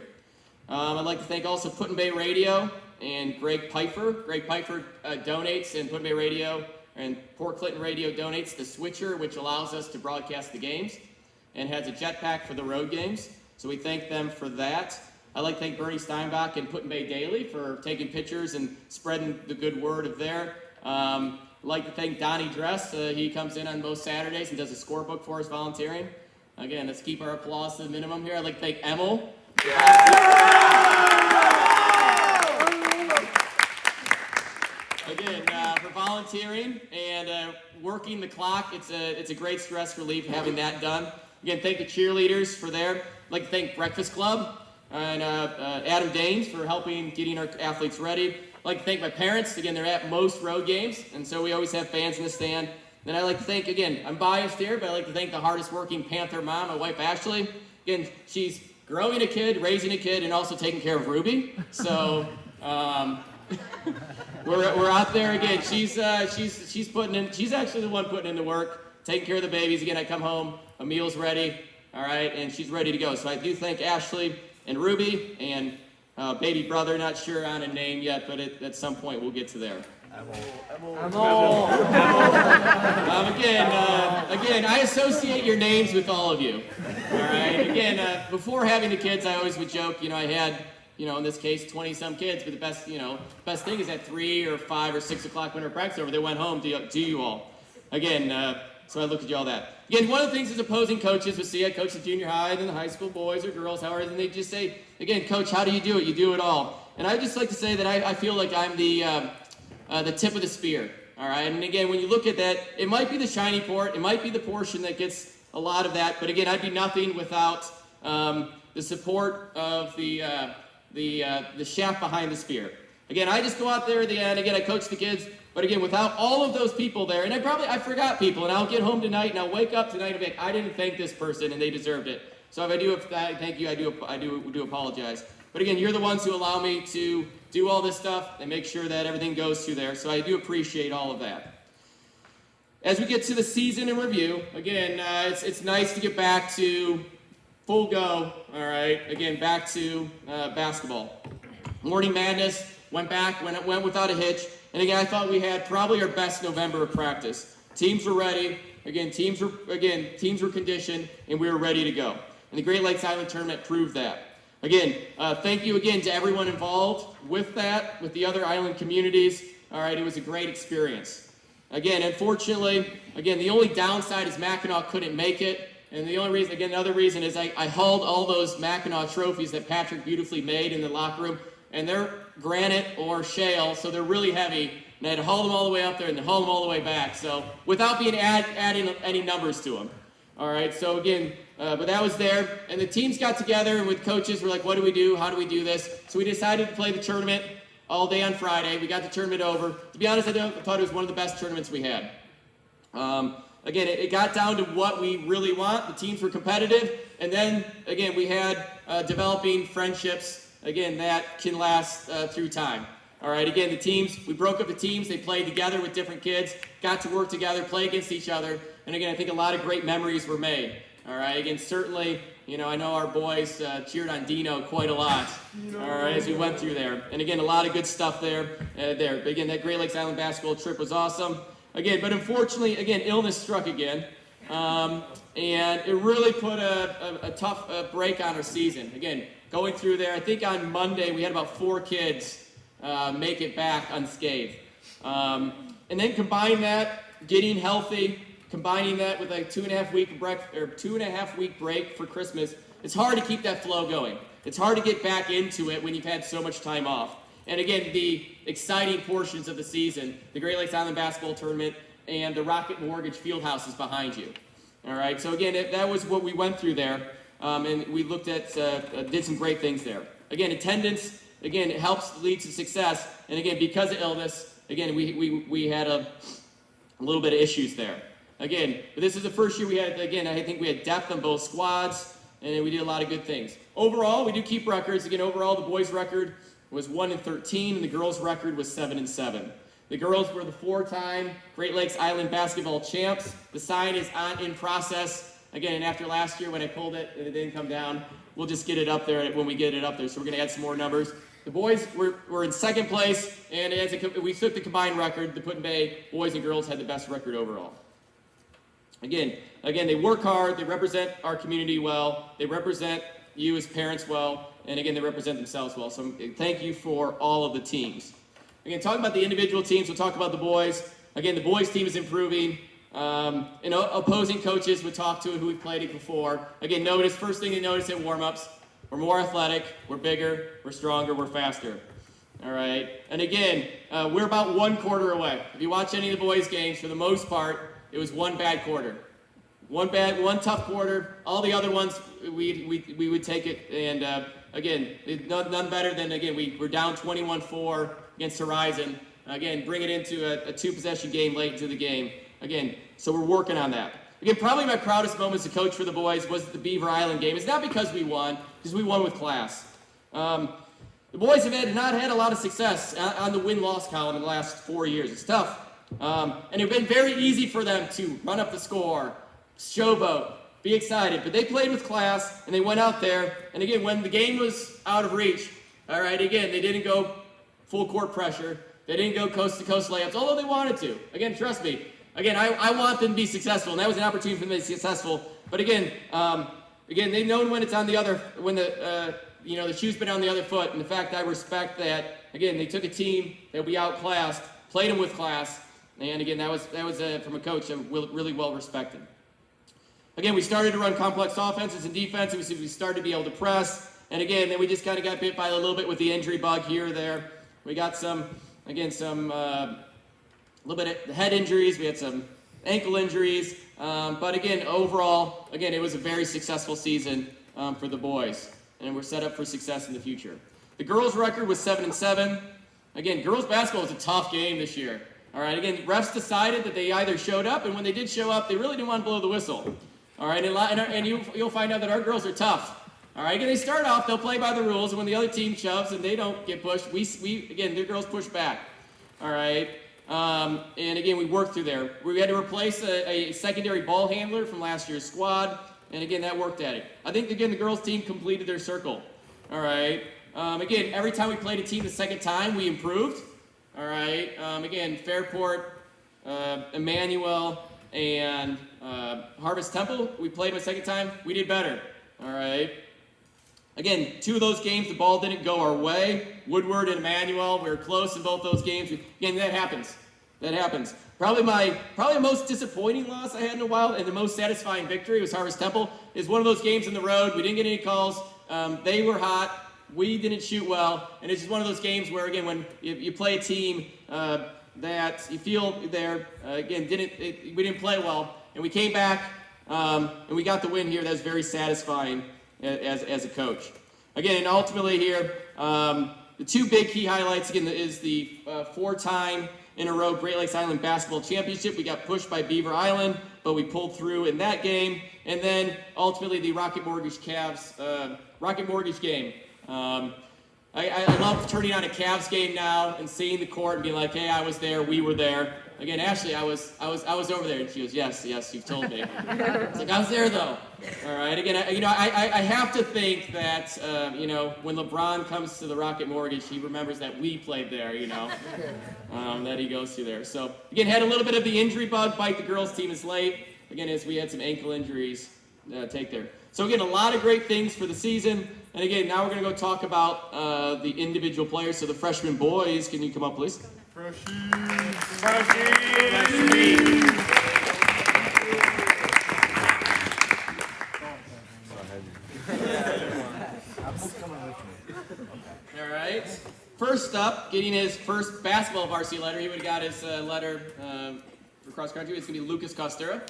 I'd like to thank also Put-in-Bay Radio and Greg Pfeiffer. Greg Pfeiffer donates, and Put-in-Bay Radio and Port Clinton Radio donates the switcher, which allows us to broadcast the games, and has a jetpack for the road games. So we thank them for that. I'd like to thank Bernie Steinbach and Put-in-Bay Daily for taking pictures and spreading the good word of there. I'd like to thank Donnie Dress. He comes in on most Saturdays and does a scorebook for us volunteering. Again, let's keep our applause to the minimum here. I'd like to thank Emil. Again, for volunteering and working the clock. It's a great stress relief having that done. Again, thank the cheerleaders for their. I'd like to thank Breakfast Club and Adam Danes for helping getting our athletes ready. I'd like to thank my parents. Again, they're at most road games, and so we always have fans in the stand. Then I'd like to thank, again, I'm biased here, but I'd like to thank the hardest working Panther mom, my wife Ashley. Again, she's growing a kid, raising a kid, and also taking care of Ruby. So we're out there again. She's putting in. She's actually the one putting in the work, taking care of the babies. Again, I come home, a meal's ready, all right, and she's ready to go. So I do thank Ashley and Ruby and baby brother. Not sure on a name yet, but at some point we'll get to there. Again, I associate your names with all of you. All right. Again, before having the kids, I always would joke. I had, in this case, 20-some kids. But the best thing is at 3 or 5 or 6 o'clock when our practice over, they went home to you all. Again, so I look at you all that. Again, one of the things is opposing coaches. We see I coach the junior high and the high school boys or girls, however, and they just say, again, Coach, how do you do it? You do it all. And I just like to say that I feel like I'm the tip of the spear, all right? And again, when you look at that, it might be the shiny part, it might be the portion that gets a lot of that, but again, I'd be nothing without the support of the shaft behind the spear. Again, I just go out there at the end, again, I coach the kids, but again, without all of those people there, and I forgot people, and I'll get home tonight, and I'll wake up tonight and be like, I didn't thank this person, and they deserved it. So if I do thank you, I do apologize. But again, you're the ones who allow me to do all this stuff and make sure that everything goes through there. So I do appreciate all of that. As we get to the season in review, again, it's nice to get back to full go, all right? Again, back to basketball. Morning Madness went without a hitch. And again, I thought we had probably our best November of practice. Teams were ready. Again, teams were conditioned, and we were ready to go. And the Great Lakes Island Tournament proved that. Again, thank you again to everyone involved with that, with the other island communities. All right, it was a great experience. Again, unfortunately, the only downside is Mackinac couldn't make it. And the other reason is I hauled all those Mackinac trophies that Patrick beautifully made in the locker room, and they're granite or shale, so they're really heavy. And I had to haul them all the way up there and then haul them all the way back. So without adding any numbers to them. All right, so again, but that was there, and the teams got together, and with coaches, we're like, what do we do? How do we do this? So we decided to play the tournament all day on Friday. We got the tournament over. To be honest, I thought it was one of the best tournaments we had. Again, it got down to what we really want. The teams were competitive, and then, again, we had developing friendships, again, that can last through time. All right, again, we broke up the teams. They played together with different kids, got to work together, play against each other, and again, I think a lot of great memories were made. All right, again, certainly, I know our boys cheered on Dino quite a lot, all right, as we went through there. And again, a lot of good stuff there. But again, that Great Lakes Island basketball trip was awesome. Again, but unfortunately, again, illness struck again. And it really put a tough break on our season. Again, going through there, I think on Monday we had about 4 kids make it back unscathed. And then combine that, getting healthy, combining that with a 2.5 week break for Christmas, it's hard to keep that flow going. It's hard to get back into it when you've had so much time off. And again, the exciting portions of the season, the Great Lakes Island Basketball Tournament and the Rocket Mortgage Fieldhouse is behind you. All right, so again, that was what we went through there, and we looked at, did some great things there. Again, attendance, again, it helps lead to success. And again, because of illness, again, we had a little bit of issues there. Again, but this is the first year we had, again, I think we had depth on both squads, and we did a lot of good things. Overall, we do keep records. Again, overall, the boys' record was 1-13, and the girls' record was 7-7. The girls were the 4-time Great Lakes Island basketball champs. The sign is in process. Again, and after last year when I pulled it and it didn't come down, we'll just get it up there when we get it up there. So we're going to add some more numbers. The boys were in second place, and we took the combined record. The Put-in-Bay boys and girls had the best record overall. Again, they work hard. They represent our community well. They represent you as parents well. And again, they represent themselves well. So thank you for all of the teams. Again, talking about the individual teams, we'll talk about the boys. Again, the boys team is improving. Opposing coaches would talk to who we've played it before. Again, first thing to notice at warm-ups, we're more athletic, we're bigger, we're stronger, we're faster. All right. And again, we're about 1 quarter away. If you watch any of the boys' games, for the most part, it was one bad quarter. one tough quarter. All the other ones, we would take it. And again, none better than, again, we're down 21-4 against Horizon. Again, bring it into a 2-possession game late into the game. Again, so we're working on that. Again, probably my proudest moment as a coach for the boys was the Beaver Island game. It's not because we won, because we won with class. The boys have not had a lot of success on the win-loss column in the last 4 years. It's tough. And it's been very easy for them to run up the score, showboat, be excited. But they played with class, and they went out there. And again, when the game was out of reach, all right, again, they didn't go full court pressure. They didn't go coast-to-coast layups, although they wanted to. Again, trust me. Again, I want them to be successful, and that was an opportunity for them to be successful. But again, they've known when it's on the other, when the shoe's been on the other foot. And the fact I respect that. Again, they took a team that we outclassed, played them with class, and again, that was from a coach really well respected. Again, we started to run complex offenses and defense, and we started to be able to press. And again, then we just kind of got bit by a little bit with the injury bug here or there. We got some a little bit of head injuries. We had some ankle injuries. But again, overall, again, it was a very successful season for the boys. And we're set up for success in the future. The girls' record was 7-7. Again, girls' basketball was a tough game this year. All right, again, refs decided that they either showed up, and when they did show up, they really didn't want to blow the whistle. All right, and you'll find out that our girls are tough. All right, again, they start off, they'll play by the rules, and when the other team shoves and they don't get pushed, their girls push back. All right, and again, we worked through there. We had to replace a secondary ball handler from last year's squad, and again, that worked at it. I think, again, the girls' team completed their circle. All right, again, every time we played a team the second time, we improved. All right, again, Fairport, Emmanuel, and Harvest Temple, we played them a second time, we did better. All right. Again, 2 of those games, the ball didn't go our way. Woodward and Emmanuel, we were close in both those games. Again, that happens. That happens. Probably the most disappointing loss I had in a while, and the most satisfying victory was Harvest Temple. Is one of those games in the road. We didn't get any calls. They were hot. We didn't shoot well, and it's just one of those games where, again, when you play a team that you feel we didn't play well, and we came back and we got the win here. That was very satisfying as a coach. Again, and ultimately here, the 2 big key highlights, again, is the 4-time in a row Great Lakes Island Basketball Championship. We got pushed by Beaver Island, but we pulled through in that game. And then, ultimately, the Rocket Mortgage game. I love turning on a Cavs game now and seeing the court and being like, hey, I was there, we were there. Again, Ashley, I was over there, and she goes, yes, you've told me. It's like, I was there though. All right. Again, I have to think that when LeBron comes to the Rocket Mortgage, he remembers that we played there. That he goes through there. So again, had a little bit of the injury bug bite the girls' team is late. Again, as we had some ankle injuries take there. So again, a lot of great things for the season. And again, now we're going to go talk about the individual players. So the freshman boys, can you come up, please? All right. First up, getting his first basketball varsity letter. He would have got his letter for cross country. It's going to be Lucas Costera.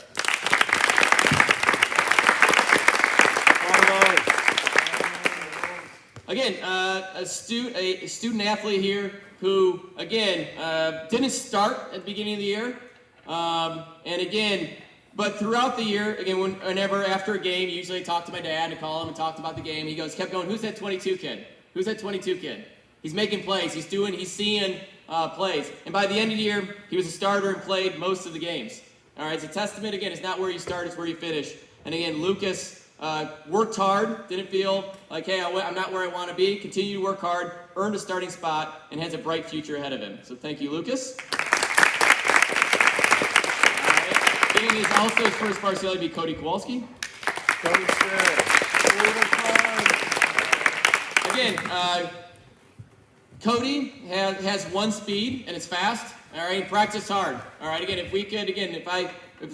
Again, a student athlete here who, again, didn't start at the beginning of the year. And again, but throughout the year, again, whenever after a game, usually I talk to my dad and call him and talked about the game. He kept going, who's that 22 kid? Who's that 22 kid? He's making plays. He's seeing plays. And by the end of the year, he was a starter and played most of the games. All right, it's a testament, again, it's not where you start, it's where you finish. And again, Lucas worked hard, didn't feel like, hey, I'm not where I want to be. Continued to work hard, earned a starting spot, and has a bright future ahead of him. So thank you, Lucas. All right. Getting his also his first varsity letter be Cody Kowalski. Again, Cody has one speed and it's fast. All right, practice hard. All right, again, if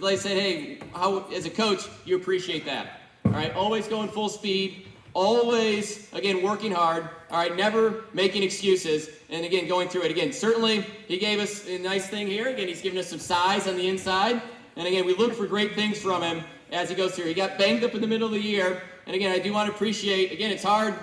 they say, hey, how as a coach you appreciate that. All right, always going full speed, always, again, working hard, all right, never making excuses, and again, going through it. Again, certainly, he gave us a nice thing here. Again, he's given us some size on the inside, and again, we look for great things from him, as he goes through. He got banged up in the middle of the year, and again, I do want to appreciate. Again, it's hard.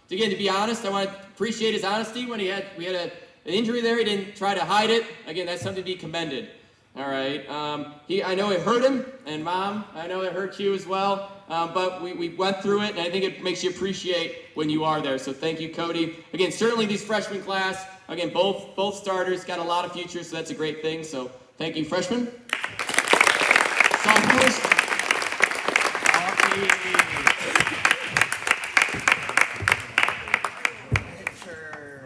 Again, to be honest, I want to appreciate his honesty when we had an injury there. He didn't try to hide it. Again, that's something to be commended. All right. I know it hurt him, and Mom, I know it hurt you as well. But we went through it, and I think it makes you appreciate when you are there. So thank you, Cody. Again, certainly these freshman class. Again, both starters got a lot of futures, so that's a great thing. So thank you, freshmen. Sophomores.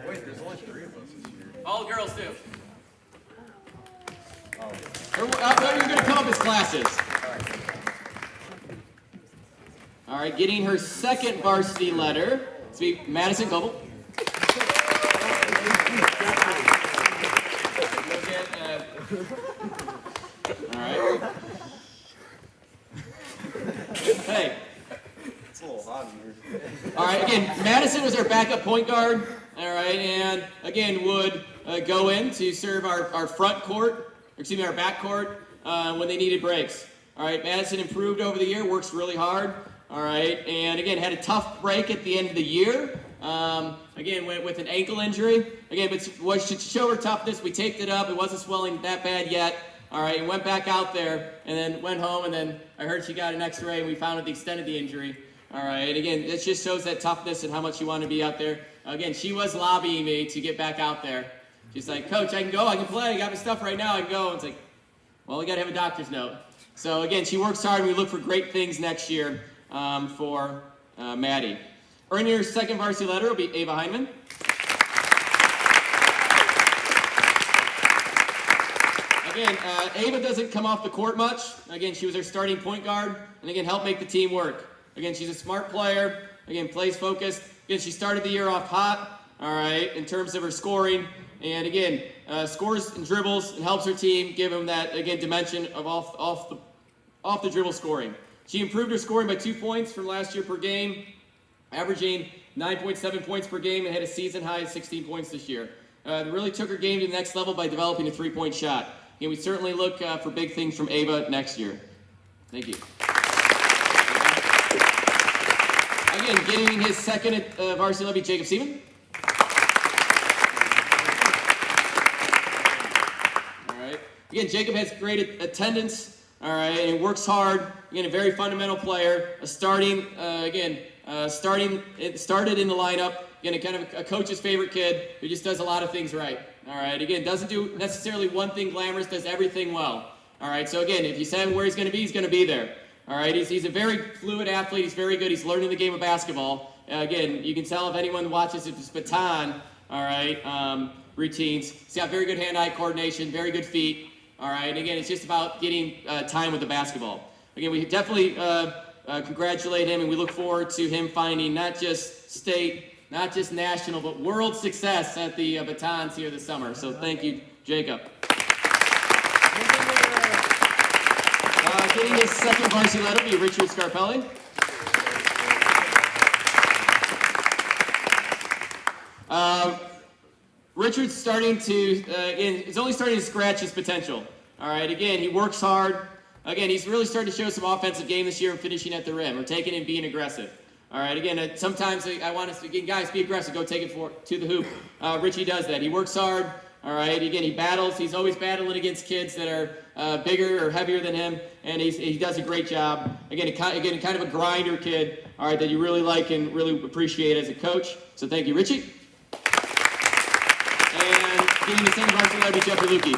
Wait, there's only 3 of us this year. All girls do. You're going to come up as classes. All right, getting her second varsity letter. It's be Madison Goebel. All right. Hey. It's a little hot in here. All right, again, Madison was our backup point guard. All right, and again, would go in to serve our front court, our back court when they needed breaks. All right, Madison improved over the year, works really hard. All right, and again, had a tough break at the end of the year. Again, went with an ankle injury. Again, but to show her toughness, we taped it up. It wasn't swelling that bad yet. All right, and went back out there, and then went home, and then I heard she got an x-ray, and we found out the extent of the injury. All right, again, it just shows that toughness and how much you want to be out there. Again, she was lobbying me to get back out there. She's like, Coach, I can go, I can play, I got my stuff right now, I can go. And it's like, well, we got to have a doctor's note. So again, she works hard, and we look for great things next year for Maddie. Earning your second varsity letter will be Ava Heineman. Again, Ava doesn't come off the court much. Again, she was our starting point guard, and again, helped make the team work. Again, she's a smart player. Again, plays focused. Again, she started the year off hot, all right, in terms of her scoring. And again, scores and dribbles and helps her team, give them that, again, dimension of off the dribble scoring. She improved her scoring by 2 points from last year per game, averaging 9.7 points per game, and had a season high of 16 points this year. Really took her game to the next level by developing a three-point shot. And we certainly look for big things from Ava next year. Thank you. Again, getting his second varsity letter, Jacob Seaman. All right. Again, Jacob has great attendance. All right, and he works hard. Again, a very fundamental player. Started in the lineup. Again, a kind of a coach's favorite kid who just does a lot of things right. All right, again, doesn't do necessarily one thing glamorous, does everything well. All right, so again, if you say where he's going to be there. All right, he's a very fluid athlete. He's very good. He's learning the game of basketball. Again, you can tell if anyone watches his baton, all right, routines. He's got very good hand-eye coordination, very good feet. All right, and again, it's just about getting time with the basketball. Again, we definitely congratulate him, and we look forward to him finding not just state, not just national, but world success at the batons here this summer. So thank you, Jacob. Getting his second varsity letter will be Richard Scarpelli. Richard's starting to, is only starting to scratch his potential. All right, again, he works hard. Again, he's really starting to show some offensive game this year and finishing at the rim or taking and being aggressive. All right, again, sometimes I want us to, again, guys, be aggressive. Go take it to the hoop. Richie does that. He works hard. All right, again, he battles. He's always battling against kids that are bigger or heavier than him, and he does a great job. Again, kind of a grinder kid, all right, that you really like and really appreciate as a coach. So thank you, Richie. And getting the second varsity letter to Jeffrey Lukey.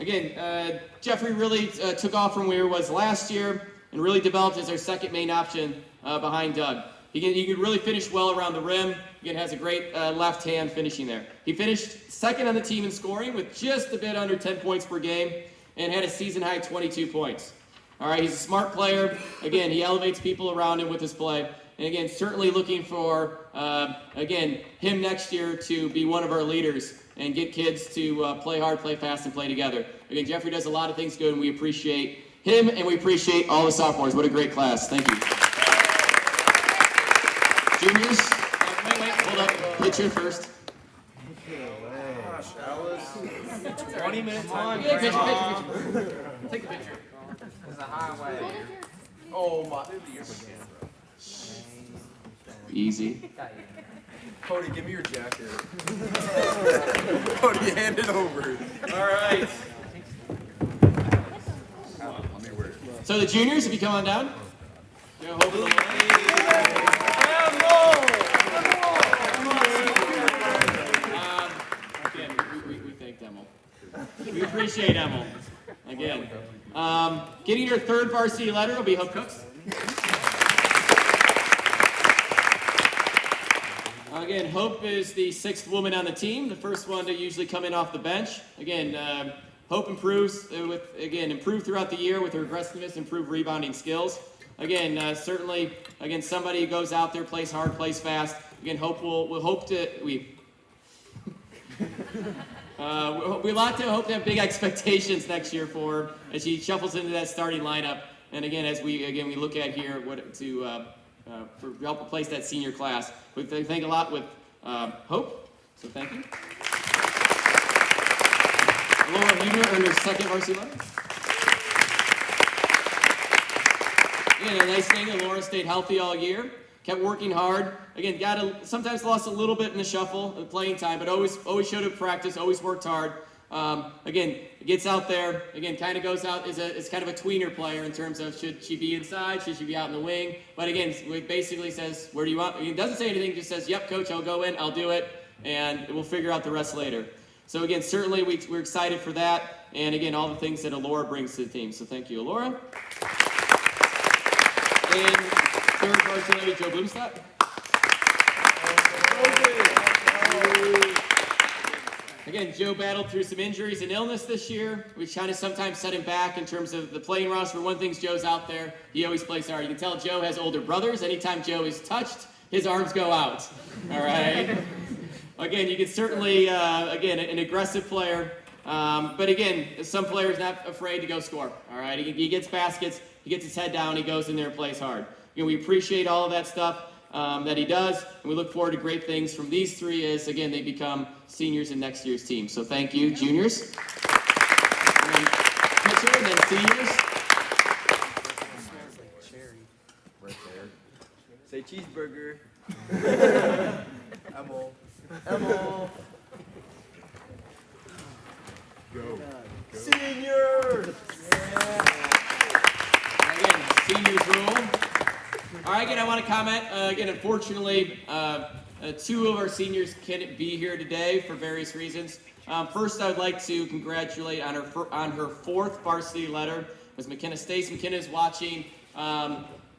Again, Jeffrey really took off from where he was last year and really developed as our second main option behind Doug. He could really finish well around the rim. Again, has a great left hand finishing there. He finished second on the team in scoring with just a bit under 10 points per game and had a season high 22 points. All right, he's a smart player. Again, he elevates people around him with his play. And again, certainly looking for, again, him next year to be one of our leaders and get kids to play hard, play fast, and play together. Again, Jeffrey does a lot of things good, and we appreciate him, and we appreciate all the sophomores. What a great class. Thank you. Juniors, wait, hold up. Pitcher first. Gosh, Alice. 20 minutes on. Yeah, picture. Take a picture. There's a highway. Oh my. Easy. Cody, give me your jacket. Cody, hand it over. All right. Let me wear it. So the juniors, if you come on down. Go over the line. Again, we thank Emil. We appreciate Emil. Again. Getting your third varsity letter will be Hope Cooks. Again, Hope is the sixth woman on the team, the first one to usually come in off the bench. Again, Hope improves improved throughout the year with her aggressiveness, improved rebounding skills. Again, certainly, somebody who goes out there, plays hard, plays fast. Again, Hope we'll hope to we hope to have big expectations next year for her as she shuffles into that starting lineup. And again, as we look at here for help replace that senior class, we thank a lot with Hope. So thank you. Laura Huebner earned her second varsity letter. Again, a nice thing that Laura stayed healthy all year, kept working hard. Again, sometimes lost a little bit in the shuffle, the playing time, but always showed up practice, always worked hard. Again, gets out there. Again, kind of goes out is kind of a tweener player in terms of should she be inside, should she be out in the wing. But again, it basically says, where do you want? He doesn't say anything, just says, yep, coach, I'll go in, I'll do it, and we'll figure out the rest later. So again, certainly we're excited for that, and again, all the things that Alora brings to the team. So thank you, Alora. And third varsity lady, Joe Blumstadt. Again, Joe battled through some injuries and illness this year, which kind of sometimes set him back in terms of the playing roster. One thing, Joe's out there, he always plays hard. You can tell Joe has older brothers. Anytime Joe is touched, his arms go out. All right? Again, you can certainly, an aggressive player. But again, some players not afraid to go score. All right? He gets baskets, he gets his head down, he goes in there and plays hard. Again, we appreciate all of that stuff that he does, and we look forward to great things from these three as, again, they become seniors in next year's team. So thank you, juniors. And then pitcher, and then seniors. Right there. Say cheeseburger. Emil. Emil. Go. Seniors. Again, seniors rule. All right, again, I want to comment. Again, unfortunately, two of our seniors couldn't be here today for various reasons. First, I would like to congratulate on her fourth varsity letter. As McKenna Stace, McKenna is watching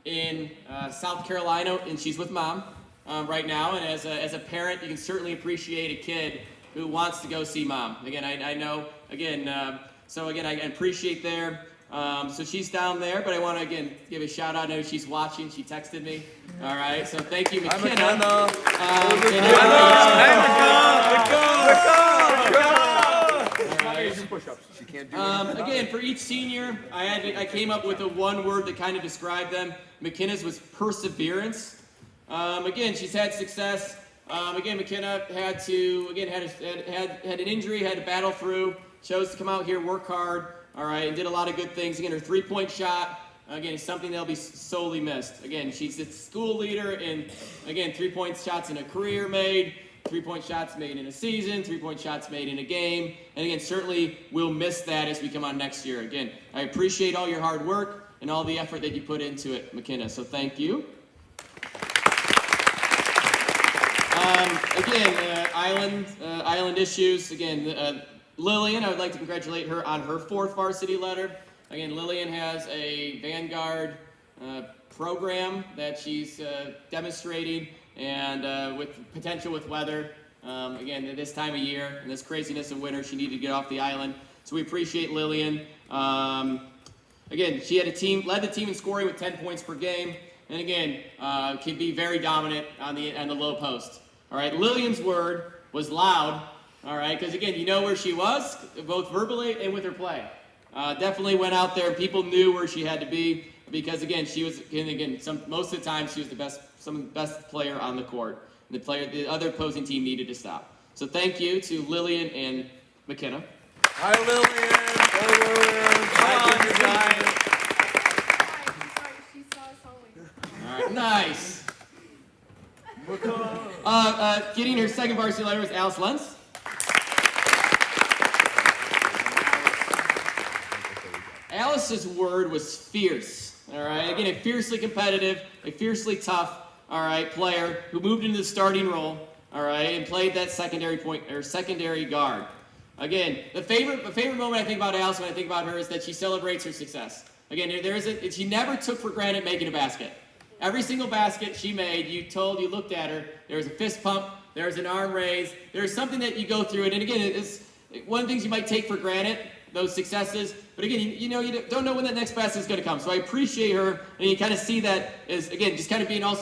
in South Carolina, and she's with mom right now. And as a parent, you can certainly appreciate a kid who wants to go see mom. Again, I know. Again, so again, I appreciate there. So she's down there, but I want to again give a shout out. I know she's watching. She texted me. All right, so thank you, McKenna. She can't do it. Again, for each senior, I came up with a one word that kind of described them. McKenna's was perseverance. Again, she's had success. Again, McKenna had an injury, had to battle through. Chose to come out here, work hard. All right, and did a lot of good things. Again, her three-point shot, again, is something that'll be sorely missed. Again, she's a school leader in, again, three-point shots in a career made, three-point shots made in a season, three-point shots made in a game. And again, certainly we'll miss that as we come on next year. Again, I appreciate all your hard work and all the effort that you put into it, McKenna, so thank you. Island issues, again, Lillian, I would like to congratulate her on her fourth varsity letter. Again, Lillian has a Vanguard program that she's demonstrating, and with potential with weather. Again, this time of year and this craziness of winter, she needed to get off the island. So we appreciate Lillian. Again, she had led the team in scoring with 10 points per game, and again, can be very dominant on the low post. All right, Lillian's word was loud. All right, because again, you know where she was, both verbally and with her play. Definitely went out there. People knew where she had to be because again, she was most of the time she was the best player on the court. The other opposing team needed to stop. So thank you to Lillian and McKenna. Hi, Lillian. Hi, Lillian. Hi, She saw us always. All right, nice. Getting her second varsity letter was Alice Lentz. Alice's word was fierce. All right, again, a fiercely competitive, a fiercely tough, all right, player who moved into the starting role, all right, and played that secondary point or secondary guard. Again, the favorite moment I think about Alice when I think about her is that she celebrates her success. Again, she never took for granted making a basket. Every single basket she made, you looked at her, there was a fist pump, there was an arm raise, there's something that you go through, and again, it's one of the things you might take for granted, those successes, but again, you don't know when that next basket is going to come, so I appreciate her, and you kind of see that as, again, just kind of being out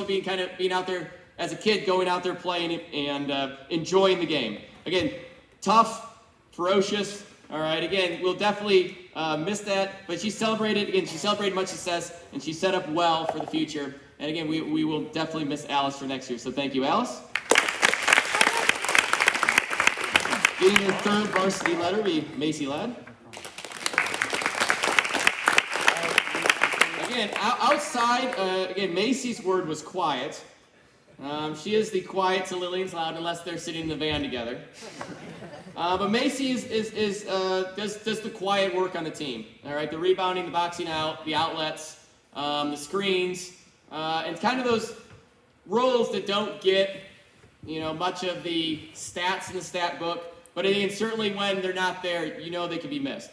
there as a kid, going out there playing and enjoying the game. Again, tough, ferocious, all right, again, we'll definitely miss that, but she celebrated much success, and she set up well for the future. And again, we will definitely miss Alice for next year. So thank you, Alice. Getting her third varsity letter be Macy Ladd. Again, outside, again, Macy's word was quiet. She is the quiet to Lillian's loud unless they're sitting in the van together. But Macy does the quiet work on the team. All right, the rebounding, the boxing out, the outlets, the screens, and kind of those roles that don't get much of the stats in the stat book. But again, certainly when they're not there, they can be missed.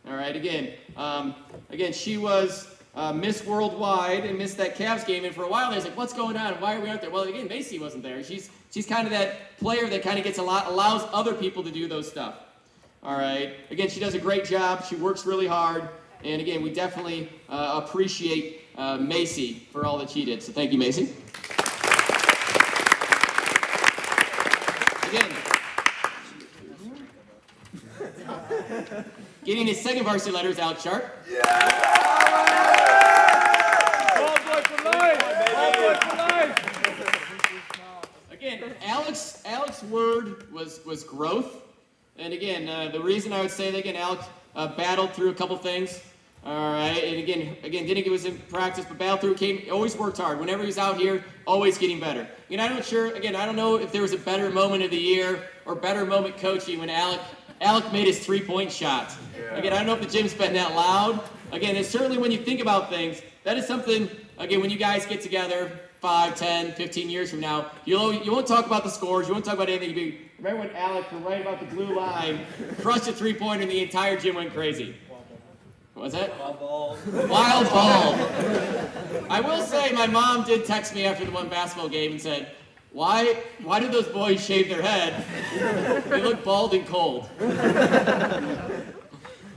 All right, again, she was Miss Worldwide and missed that Cavs game, and for a while there's like, what's going on? Why are we out there? Well, again, Macy wasn't there. She's kind of that player that kind of allows other people to do those stuff. All right. Again, she does a great job. She works really hard, and again, we definitely appreciate Macy for all that she did. So thank you, Macy. Again, getting his second varsity letter is Alex Sharp. Again, Alex's word was growth, and again, the reason I would say that again, Alex battled through a couple things. All right, and again, didn't get was in practice, but battled through. Always worked hard. Whenever he was out here, always getting better. I don't know if there was a better moment of the year or better moment coaching when Alec made his 3-point shot. Again, I don't know if the gym's been that loud. Again, it's certainly when you think about things, that is something. Again, when you guys get together 5, 10, 15 years from now, you won't talk about the scores. You won't talk about anything. Remember when Alec, right about the blue line, crushed a 3-pointer and the entire gym went crazy. What was that? Wild ball. I will say my mom did text me after the one basketball game and said, why did those boys shave their head? They look bald and cold.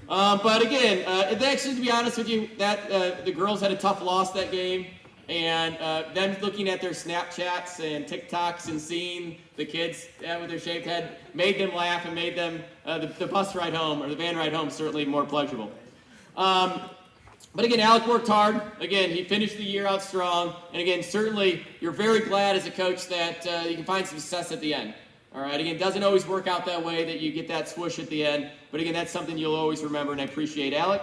But again, actually, to be honest with you, that the girls had a tough loss that game, and them looking at their Snapchats and TikToks and seeing the kids with their shaved head made them laugh and made them the bus ride home or the van ride home certainly more pleasurable. But again, Alec worked hard. Again, he finished the year out strong, and again, certainly you're very glad as a coach that you can find some success at the end. All right, again, it doesn't always work out that way that you get that swoosh at the end, but again, that's something you'll always remember, and I appreciate Alec.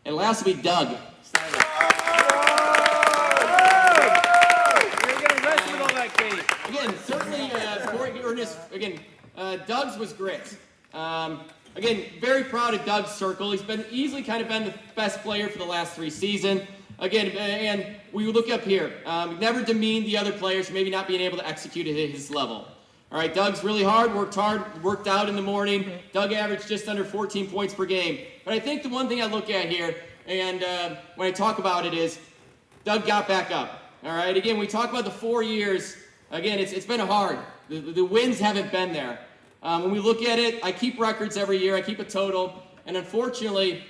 And last will be Doug. Again, certainly, Doug's was grit. Again, very proud of Doug's circle. He's been easily kind of been the best player for the last 3 seasons. Again, and we look up here. Never demeaned the other players, maybe not being able to execute at his level. All right, Doug's really hard, worked out in the morning. Doug averaged just under 14 points per game. But I think the one thing I look at here, and when I talk about it, is Doug got back up. All right, again, we talk about the 4 years. Again, it's been hard. The wins haven't been there. When we look at it, I keep records every year. I keep a total. And unfortunately,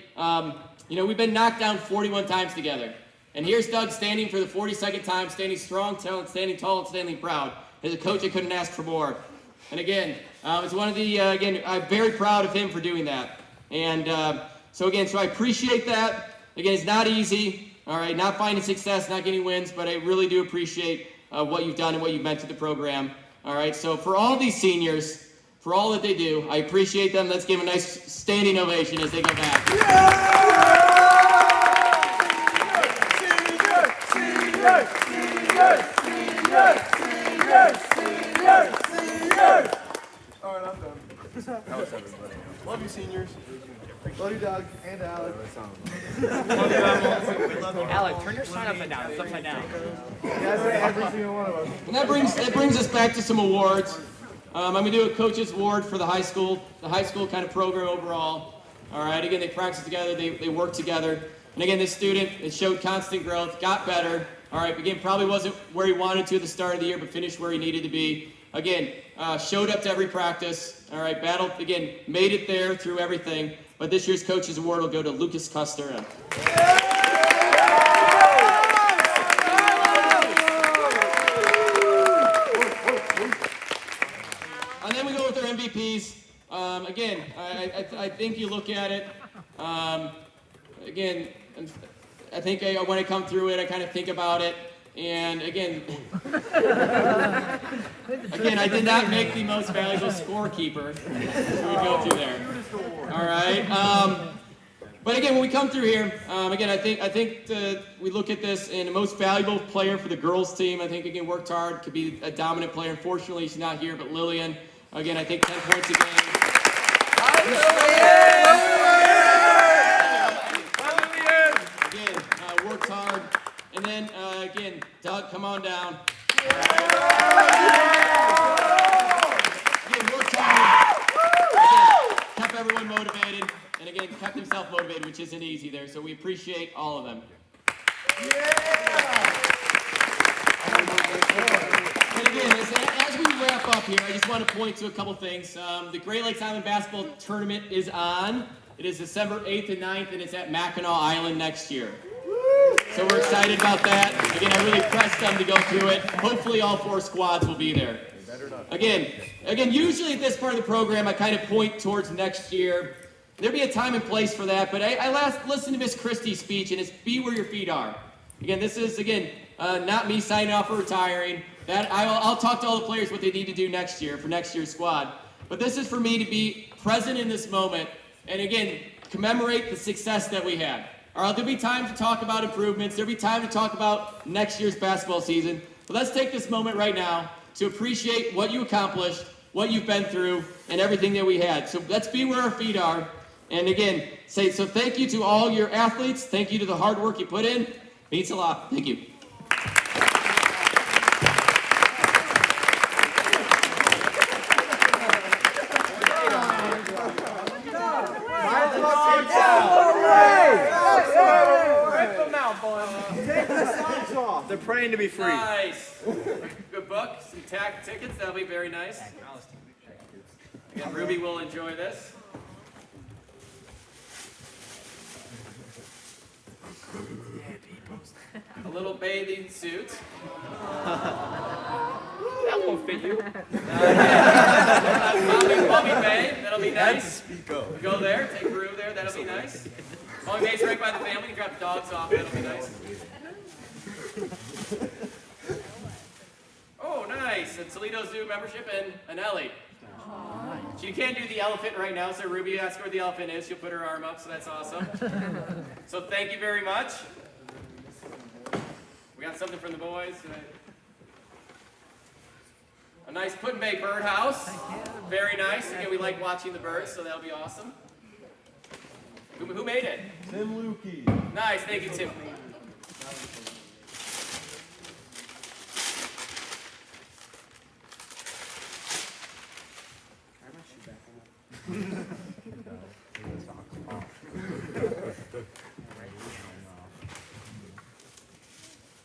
we've been knocked down 41 times together. And here's Doug standing for the 42nd time, standing strong, standing tall, and standing proud. As a coach, I couldn't ask for more. And again, it's one of the, I'm very proud of him for doing that. And so I appreciate that. Again, it's not easy, all right, not finding success, not getting wins, but I really do appreciate what you've done and what you've meant to the program. All right, so for all these seniors, for all that they do. I appreciate them. Let's give them a nice standing ovation as they go back. Love you, seniors. Love you, Doug and Alec. Alec, turn your sign upside down. It's upside down. Guys, every single one of us. And that brings us back to some awards. I'm going to do a coach's award for the high school kind of program overall. All right, again, they practice together, they work together. And again, this student, it showed constant growth, got better. All right, again, probably wasn't where he wanted to at the start of the year, but finished where he needed to be. Again, showed up to every practice. All right, battled, again, made it there through everything. But this year's coach's award will go to Lucas Custer. And then we go with our MVPs. Again, I think you look at it. Again, I think when I come through it, I kind of think about it. And again, I did not make the most valuable scorekeeper. So we go through there. All right. But again, when we come through here, again, I think we look at this, and the most valuable player for the girls team, I think, again, worked hard, could be a dominant player. Unfortunately, she's not here, but Lillian, again, I think 10 points a game. Again, worked hard. And then, again, Doug, come on down. Again, worked hard. Again, kept everyone motivated. And again, kept himself motivated, which isn't easy there. So we appreciate all of them. And again, as we wrap up here, I just want to point to a couple things. The Great Lakes Island Basketball Tournament is on. It is December 8th and 9th, and it's at Mackinac Island next year. So we're excited about that. Again, I really pressed them to go through it. Hopefully all 4 squads will be there. Again, usually at this part of the program, I kind of point towards next year. There'll be a time and place for that, but I last listened to Miss Christie's speech, and it's be where your feet are. Again, this is, not me signing off or retiring. That I'll talk to all the players what they need to do next year for next year's squad. But this is for me to be present in this moment, and again, commemorate the success that we had. All right, there'll be time to talk about improvements. There'll be time to talk about next year's basketball season. But let's take this moment right now to appreciate what you accomplished, what you've been through, and everything that we had. So let's be where our feet are. And again, so thank you to all your athletes. Thank you to the hard work you put in. Means a lot. Thank you. They're praying to be free. Nice. Good book, some tack tickets. That'll be very nice. Again, Ruby will enjoy this. A little bathing suit. That won't fit you. Mommy Bay. That'll be nice. Go there. Take Rue there. That'll be nice. Mommy Bay's right by the family. You drop the dogs off. That'll be nice. Oh, nice. And Toledo Zoo membership and an Ellie. She can't do the elephant right now, so Ruby asked where the elephant is. She'll put her arm up, so that's awesome. So thank you very much. We got something from the boys. A nice Put-in-Bay birdhouse. Very nice. Again, we like watching the birds, so that'll be awesome. Who made it? Tim Lukey. Nice. Thank you, Tim.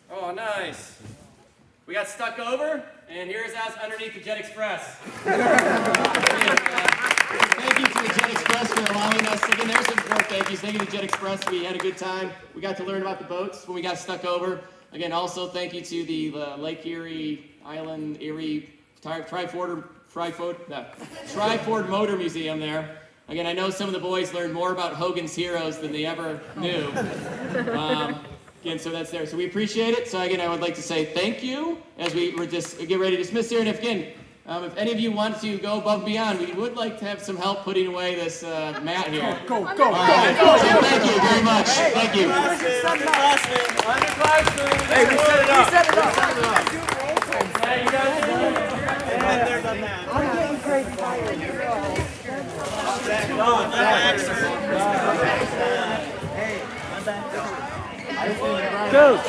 Oh, nice. We got stuck over, and here's us underneath the Jet Express. Thank you to the Jet Express for allowing us. Again, there's some more thank yous. Thank you to Jet Express. We had a good time. We got to learn about the boats when we got stuck over. Again, also thank you to the Lake Erie Island Erie Tri-Ford Motor Museum there. Again, I know some of the boys learned more about Hogan's Heroes than they ever knew. Again, so that's there. So we appreciate it. So again, I would like to say thank you as we were just get ready to dismiss here. And if, again, If any of you want to go above and beyond, we would like to have some help putting away this mat here. Go. All right. So thank you very much. Thank you. Hey, we set it up. Coach.